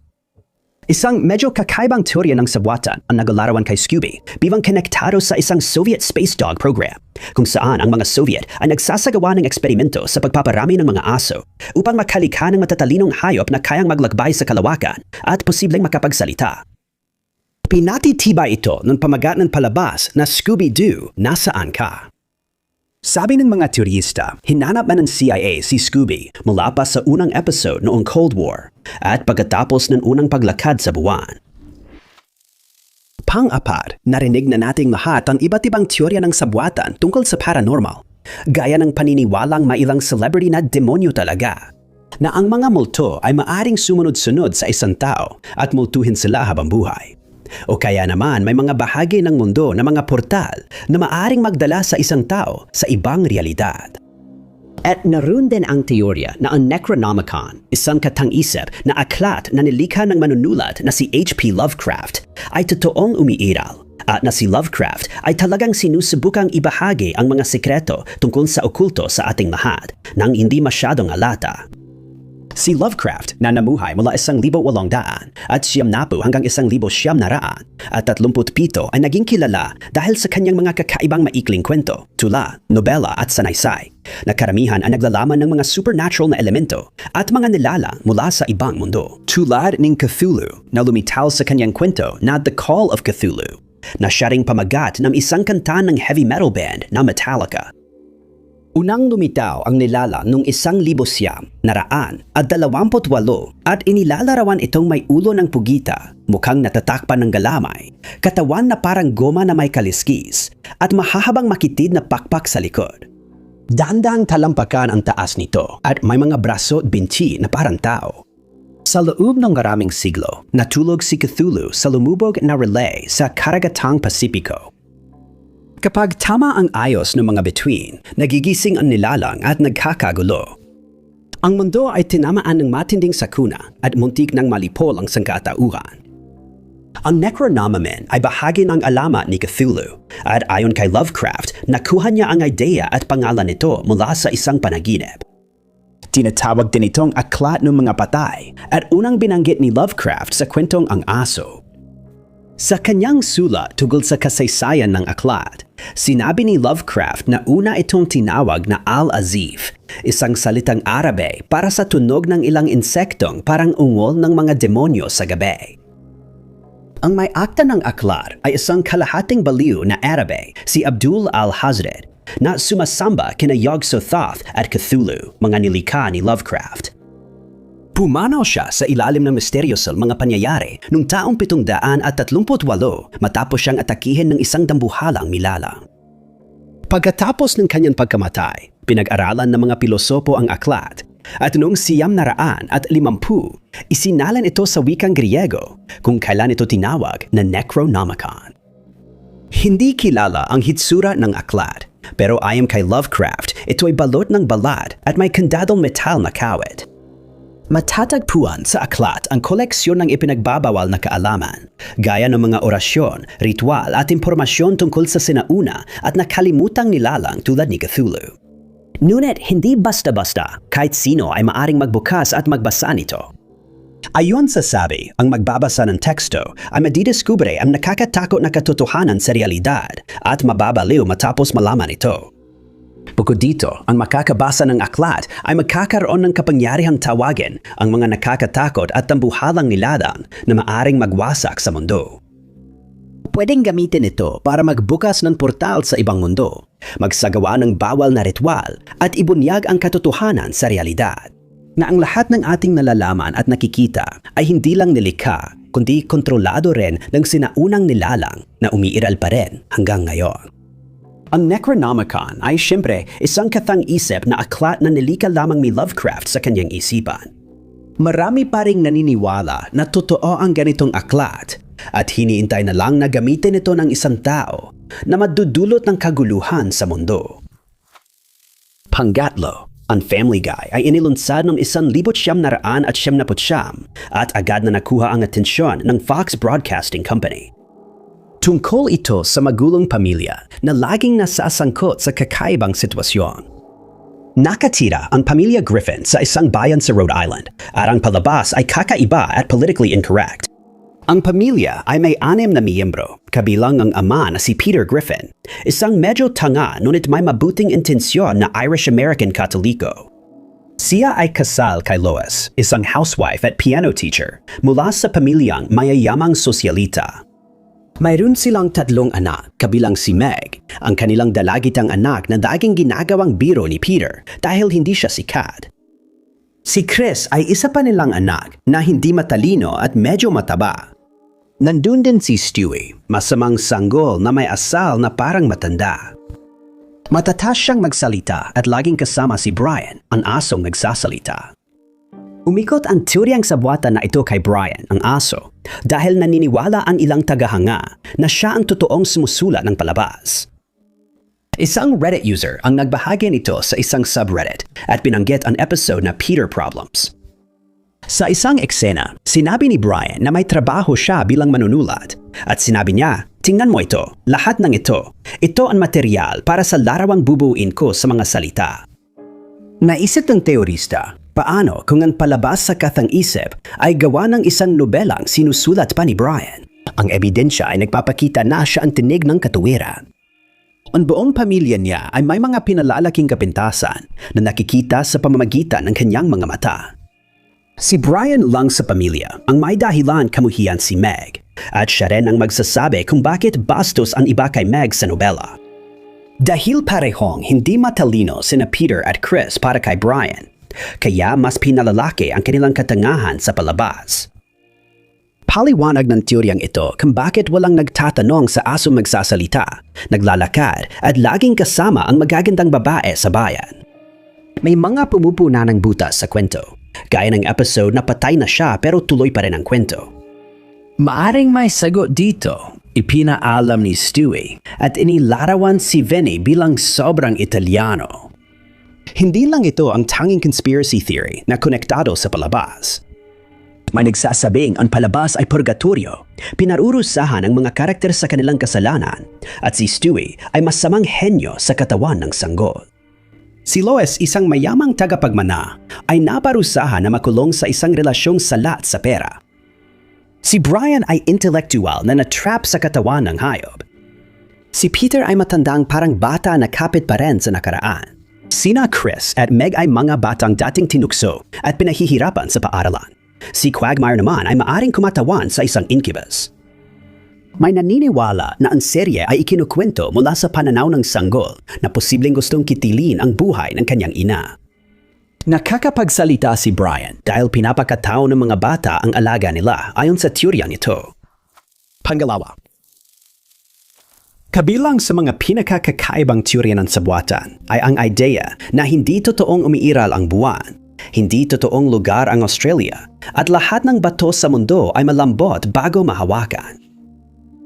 Isang medyo kakaibang teorya ng sabwatan ang nagalarawan kay Scooby bilang konektado sa isang Soviet Space Dog program, kung saan ang mga Soviet ay nagsasagawa ng eksperimento sa pagpaparami ng mga aso upang makalikha ng matatalinong hayop na kayang maglakbay sa kalawakan at posibleng makapagsalita. Pinatitibay ito ng pamagat ng palabas na Scooby-Doo, Nasaan Ka? Sabi ng mga teoryista, hinanap na ng CIA si Scooby mula pa sa unang episode noong Cold War at pagkatapos ng unang paglakad sa buwan. Pang-apat, narinig na nating lahat ang iba't ibang teorya ng sabwatan tungkol sa paranormal, gaya ng paniniwalang may ilang celebrity na demonyo talaga, na ang mga multo ay maaring sumunod-sunod sa isang tao at multuhin sila habang buhay. O kaya naman may mga bahagi ng mundo na mga portal na maaring magdala sa isang tao sa ibang realidad. At naroon din ang teorya na ang Necronomicon, isang katang-isip na aklat na nilikha ng manunulat na si H.P. Lovecraft, ay totoong umiiral, at na si Lovecraft ay talagang sinusubukang ibahagi ang mga sikreto tungkol sa okulto sa ating lahat nang hindi masyadong alata. Si Lovecraft na namuhay mula 1,800 at 90 hanggang 1,900 at 37 ay naging kilala dahil sa kanyang mga kakaibang maikling kwento, tula, nobela at sanaysay, na karamihan ay naglalaman ng mga supernatural na elemento at mga nilalang mula sa ibang mundo. Tulad ng Cthulhu na lumitaw sa kanyang kwento na The Call of Cthulhu, na siya ring pamagat ng isang kanta ng heavy metal band na Metallica. Unang lumitaw ang nilalang noong 1,928 at inilalarawan itong may ulo ng pugita, mukhang natatakpan ng galamay, katawan na parang goma na may kaliskis, at mahahabang makitid na pakpak sa likod. Dandang talampakan ang taas nito at may mga braso at binti na parang tao. Sa loob ng maraming siglo, natulog si Cthulhu sa lumubog na relay sa karagatang Pasipiko. Kapag tama ang ayos ng mga bituin, nagigising ang nilalang at nagkakagulo. Ang mundo ay tinamaan ng matinding sakuna at muntik ng malipol ang sangkatauhan. Ang Necronomicon ay bahagi ng alamat ni Cthulhu at ayon kay Lovecraft, nakuha niya ang ideya at pangalan nito mula sa isang panaginip. Tinatawag din itong aklat ng mga patay at unang binanggit ni Lovecraft sa kwentong Ang Aso. Sa kanyang sulat tungkol sa kasaysayan ng aklat, sinabi ni Lovecraft na una itong tinawag na Al-Azif, isang salitang Arabe para sa tunog ng ilang insektong parang ungol ng mga demonyo sa gabi. Ang may akta ng aklat ay isang kalahating baliw na Arabe, si Abdul al-Hazred, na sumasamba kina Yog-Sothoth at Cthulhu, mga nilikha ni Lovecraft. Pumanaw siya sa ilalim ng misteryosong mga pangyayari noong taong 738 matapos siyang atakihin ng isang dambuhalang nilalang. Pagkatapos ng kanyang pagkamatay, pinag-aralan ng mga pilosopo ang aklat at noong 950, isinalan ito sa wikang Griego kung kailan ito tinawag na Necronomicon. Hindi kilala ang hitsura ng aklat, pero ayon kay Lovecraft, ito ay balot ng balat at may kandadong metal na kawit. Matatagpuan sa aklat ang koleksyon ng ipinagbabawal na kaalaman, gaya ng mga orasyon, ritual at impormasyon tungkol sa sinauna at nakalimutang nilalang tulad ni Cthulhu. Ngunit hindi basta-basta, kahit sino ay maaring magbukas at magbasa nito. Ayon sa sabi, ang magbabasa ng teksto ay madidiskubre ang nakakatakot na katotohanan sa realidad at mababaliw matapos malaman ito. Bukod dito, ang makakabasa ng aklat ay magkakaroon ng kapangyarihang tawagin ang mga nakakatakot at tambuhalang nilalang na maaring magwasak sa mundo. Pwedeng gamitin ito para magbukas ng portal sa ibang mundo, magsagawa ng bawal na ritual at ibunyag ang katotohanan sa realidad. Na ang lahat ng ating nalalaman at nakikita ay hindi lang nilikha, kundi kontrolado rin ng sinaunang nilalang na umiiral pa rin hanggang ngayon. Ang Necronomicon ay siyempre isang kathang-isip na aklat na nilikha lamang ni Lovecraft sa kanyang isipan. Marami pa ring naniniwala na totoo ang ganitong aklat at hiniintay na lang na gamitin ito ng isang tao na madudulot ng kaguluhan sa mundo. Pangatlo, ang Family Guy ay inilunsad noong 1979 at agad na nakuha ang atensyon ng Fox Broadcasting Company. Tungkol ito sa magulong pamilya na laging nasasangkot sa kakaibang sitwasyon. Nakatira ang pamilya Griffin sa isang bayan sa Rhode Island at ang palabas ay kakaiba at politically incorrect. Ang pamilya ay may 6 na miyembro, kabilang ang ama na si Peter Griffin, isang medyo tanga ngunit may mabuting intensyon na Irish-American Katoliko. Siya ay kasal kay Lois, isang housewife at piano teacher mula sa pamilyang mayayamang sosyalita. Mayroon silang 3 anak, kabilang si Meg, ang kanilang dalagitang anak na daging ginagawang biro ni Peter dahil hindi siya sikat. Si Chris ay isa pa nilang anak na hindi matalino at medyo mataba. Nandun din si Stewie, masamang sanggol na may asal na parang matanda. Matatas siyang magsalita at laging kasama si Brian, ang asong nagsasalita. Umikot ang teoryang sabwatan na ito kay Brian, ang aso, dahil naniniwala ang ilang tagahanga na siya ang totoong sumusulat ng palabas. Isang Reddit user ang nagbahagi nito sa isang subreddit at binanggit ang episode na Peter Problems. Sa isang eksena, sinabi ni Brian na may trabaho siya bilang manunulat at sinabi niya, "Tingnan mo ito, lahat ng ito. Ito ang material para sa larawang bubuin ko sa mga salita." Naisip ng teorista, paano kung ang palabas sa kathang-isip ay gawa ng isang nobelang sinusulat pa ni Brian? Ang ebidensya ay nagpapakita na siya ang tinig ng katuwiran. Ang buong pamilya niya ay may mga pinalalaking kapintasan na nakikita sa pamamagitan ng kanyang mga mata. Si Brian lang sa pamilya ang may dahilan kamuhian si Meg at siya rin ang magsasabi kung bakit bastos ang iba kay Meg sa nobela. Dahil parehong hindi matalino sina Peter at Chris para kay Brian, kaya mas pinalalaki ang kanilang katangahan sa palabas. Paliwanag ng teoryang ito kung bakit walang nagtatanong sa asong magsasalita, naglalakad at laging kasama ang magagandang babae sa bayan. May mga pumupuna ng butas sa kwento, gaya ng episode na patay na siya pero tuloy pa rin ang kwento. Maaring may sagot dito, ipinaalam ni Stewie at inilarawan si Vinny bilang sobrang Italiano. Hindi lang ito ang tanging conspiracy theory na konektado sa palabas. May nagsasabing ang palabas ay purgatorio, pinarurusahan ang mga karakter sa kanilang kasalanan, at si Stewie ay masamang henyo sa katawan ng sanggol. Si Lois, isang mayamang tagapagmana, ay naparusahan na makulong sa isang relasyong salat sa pera. Si Brian ay intellectual na natrap sa katawan ng hayop. Si Peter ay matandang parang bata na kapit pa rin sa nakaraan. Sina Chris at Meg ay mga batang dating tinukso at pinahihirapan sa paaralan. Si Quagmire naman ay maaring kumatawan sa isang incubus. May naniniwala na ang serye ay ikinukwento mula sa pananaw ng sanggol na posibleng gustong kitilin ang buhay ng kanyang ina. Nakakapagsalita si Brian dahil pinapakatao ng mga bata ang alaga nila ayon sa teorya nito. Pangalawa, kabilang sa mga pinakakakaibang teorya ng sabwatan ay ang ideya na hindi totoong umiiral ang buwan, hindi totoong lugar ang Australia, at lahat ng bato sa mundo ay malambot bago mahawakan.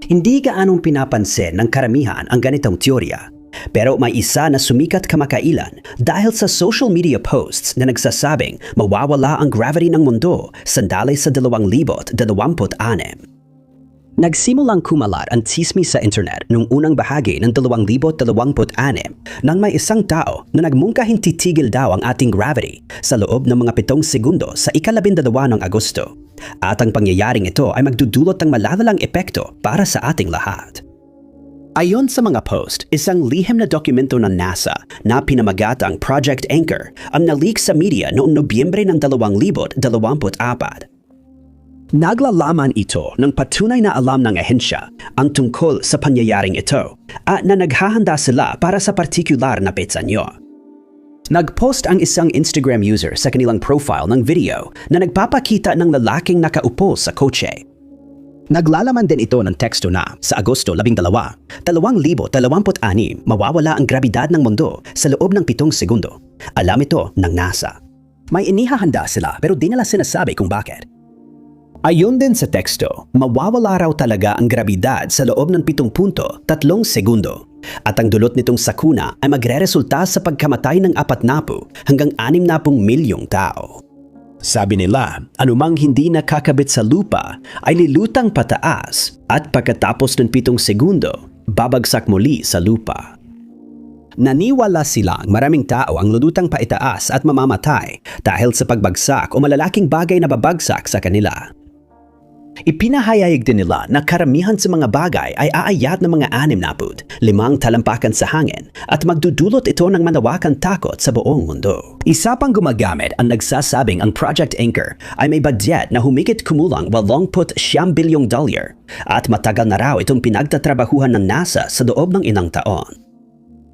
Hindi gaanong pinapansin ng karamihan ang ganitong teorya, pero may isa na sumikat kamakailan dahil sa social media posts na nagsasabing mawawala ang gravity ng mundo sandali sa 2026. Nagsimulang kumalat ang tsismis sa internet noong unang bahagi ng 2026 nang may isang tao na nagmungkahing titigil daw ang ating gravity sa loob ng mga 7 segundo sa ika-12 ng Agosto. At ang pangyayaring ito ay magdudulot ng malalalang epekto para sa ating lahat. Ayon sa mga post, isang lihim na dokumento ng NASA na pinamagatang Project Anchor ang naleak sa media noong Nobyembre ng 2024. Naglalaman ito ng patunay na alam ng ahensya ang tungkol sa pangyayaring ito at na naghahanda sila para sa partikular na petsanyo. Nagpost ang isang Instagram user sa kanilang profile ng video na nagpapakita ng lalaking nakaupo sa kotse. Naglalaman din ito ng teksto na sa Agosto 12, 2026 mawawala ang grabidad ng mundo sa loob ng 7 segundo. Alam ito ng NASA. May inihahanda sila pero di nila sinasabi kung bakit. Ayon din sa teksto, mawawala raw talaga ang grabidad sa loob ng 7.3 segundo. At ang dulot nitong sakuna ay magreresulta sa pagkamatay ng 40 hanggang 60 milyong tao. Sabi nila, anumang hindi nakakabit sa lupa ay lilutang pataas at pagkatapos ng 7 segundo, babagsak muli sa lupa. Naniwala silang maraming tao ang lulutang paitaas at mamamatay dahil sa pagbagsak o malalaking bagay na babagsak sa kanila. Ipinahayag din nila na karamihan sa mga bagay ay aayat ng mga 65 talampakan sa hangin at magdudulot ito ng manawakan takot sa buong mundo. Isa pang gumagamit ang nagsasabing ang Project Anchor ay may budget na humigit kumulang $80 bilyong at matagal na raw itong pinagtatrabahuhan ng NASA sa loob ng ilang taon.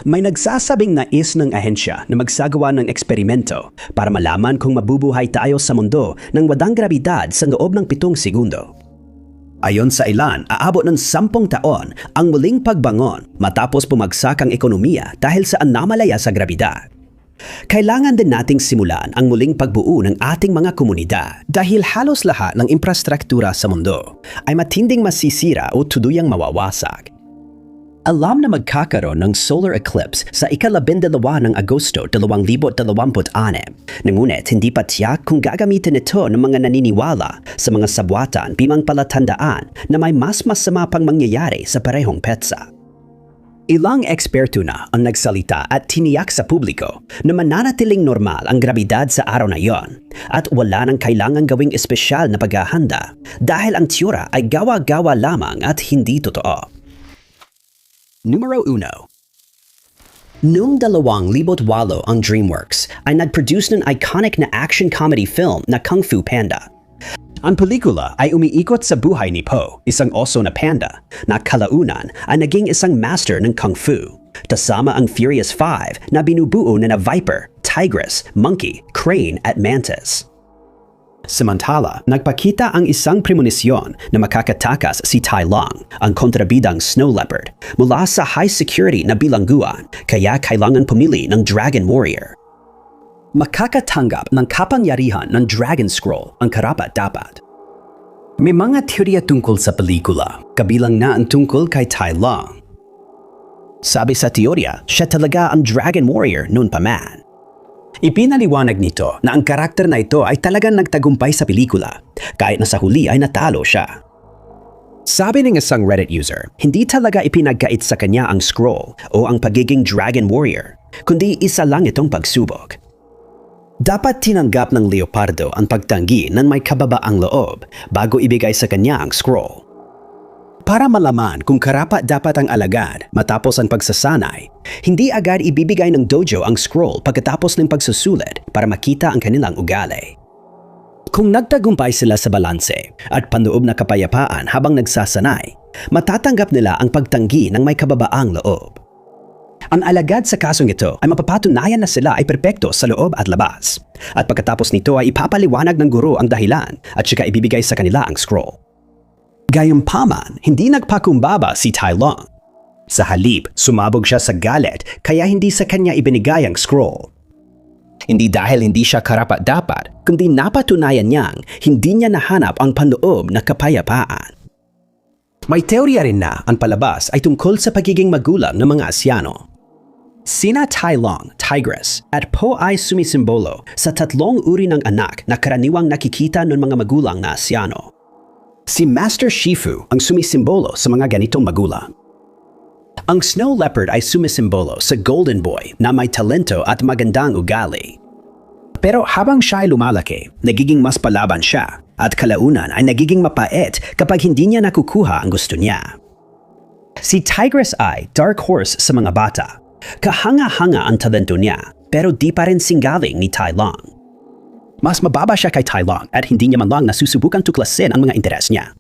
May nagsasabing nais ng ahensya na magsagawa ng eksperimento para malaman kung mabubuhay tayo sa mundo ng wadang grabidad sa loob ng 7 segundo. Ayon sa ilan, aabot ng 10 taon ang muling pagbangon matapos bumagsak ang ekonomiya dahil sa anomalya sa grabidad. Kailangan din nating simulan ang muling pagbuo ng ating mga komunidad dahil halos lahat ng infrastruktura sa mundo ay matinding masisira o tuluyang mawawasak. Alam na magkakaroon ng solar eclipse sa ika-12 ng Agosto 2026. Ngunit hindi pa tiyak kung gagamitin ito ng mga naniniwala sa mga sabwatan bilang palatandaan na may mas masama pang mangyayari sa parehong petsa. Ilang eksperto na ang nagsalita at tiniyak sa publiko na mananatiling normal ang grabidad sa araw na yon at wala nang kailangang gawing espesyal na paghahanda dahil ang tiyura ay gawa-gawa lamang at hindi totoo. Numero 1. Noong 2008 ang DreamWorks ay nag-produce ng iconic na action comedy film na Kung Fu Panda. Ang pelikula ay umiikot sa buhay ni Po, isang oso na panda, na kalaunan ay naging isang master ng Kung Fu. Kasama ang Furious 5 na binubuo na Viper, Tigress, Monkey, Crane at Mantis. Samantala, nagpakita ang isang premonition na makakatakas si Tai Lung, ang kontrabidang Snow Leopard, mula sa high security na bilangguan, kaya kailangan pumili ng Dragon Warrior. Makakatanggap ng kapangyarihan ng Dragon Scroll ang karapat-dapat. May mga teorya tungkol sa pelikula, kabilang na ang tungkol kay Tai Lung. Sabi sa teorya, siya talaga ang Dragon Warrior noon pa man. Ipinaliwanag nito na ang karakter na ito ay talagang nagtagumpay sa pelikula, kahit na sa huli ay natalo siya. Sabi ng isang Reddit user, hindi talaga ipinagkait sa kanya ang scroll o ang pagiging Dragon Warrior, kundi isa lang itong pagsubok. Dapat tinanggap ng Leopardo ang pagtanggi ng may kababaang loob bago ibigay sa kanya ang scroll. Para malaman kung karapat-dapat ang alagad matapos ang pagsasanay, hindi agad ibibigay ng dojo ang scroll pagkatapos ng pagsusulit para makita ang kanilang ugali. Kung nagtagumpay sila sa balanse at panloob na kapayapaan habang nagsasanay, matatanggap nila ang pagtanggi ng may kababaang loob. Ang alagad sa kasong ito ay mapapatunayan na sila ay perpekto sa loob at labas. At pagkatapos nito ay ipapaliwanag ng guro ang dahilan at saka ibibigay sa kanila ang scroll. Gayunpaman, hindi nagpakumbaba si Tai Lung. Sa halip, sumabog siya sa galit kaya hindi sa kanya ibinigay ang scroll. Hindi dahil hindi siya karapat-dapat, kundi napatunayan niyang hindi niya nahanap ang panloob na kapayapaan. May teorya rin na ang palabas ay tungkol sa pagiging magulang ng mga asyano. Sina Tai Lung, Tigress, at Po ay sumisimbolo sa 3 uri ng anak na karaniwang nakikita ng mga magulang na asyano. Si Master Shifu ang sumisimbolo sa mga ganitong magulang. Ang Snow Leopard ay sumisimbolo sa Golden Boy na may talento at magandang ugali. Pero habang siya ay lumalaki, nagiging mas palaban siya at kalaunan ay nagiging mapait kapag hindi niya nakukuha ang gusto niya. Si Tigress ay dark horse sa mga bata. Kahanga-hanga ang talento niya, pero di pa rin singgaling ni Tai Long. Mas mababa siya kay Tai Long at hindi niya man lang nasusubukang tuklasin ang mga interes niya.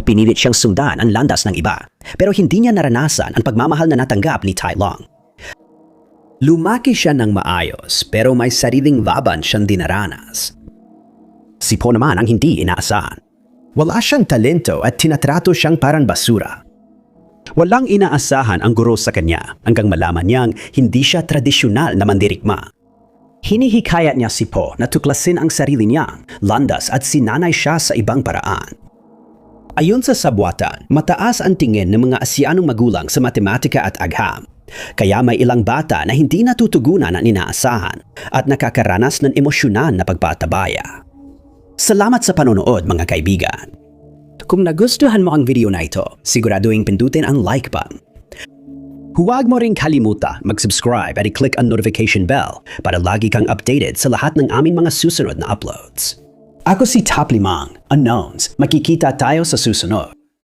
Pinilit siyang sundan ang landas ng iba, pero hindi niya naranasan ang pagmamahal na natanggap ni Tai Long. Lumaki siya ng maayos, pero may sariling laban siyang dinaranas. Si Po naman ang hindi inaasahan. Wala siyang talento at tinatrato siyang parang basura. Walang inaasahan ang guro sa kanya hanggang malaman niyang hindi siya tradisyonal na mandirigma. Hinihikayat niya si Po na tuklasin ang sarili niyang landas at sinanay siya sa ibang paraan. Ayon sa sabwatan, mataas ang tingin ng mga Asianong magulang sa matematika at agham. Kaya may ilang bata na hindi natutugunan ang inaasahan at nakakaranas ng emosyonal na pagpatabaya. Salamat sa panonood mga kaibigan. Kung nagustuhan mo ang video na ito, siguraduhin pindutin ang like button. Huwag mo ring kalimutan mag-subscribe at i-click ang notification bell para lagi kang updated sa lahat ng aming mga susunod na uploads. Ako si Top 5 Unknowns. Makikita tayo sa susunod.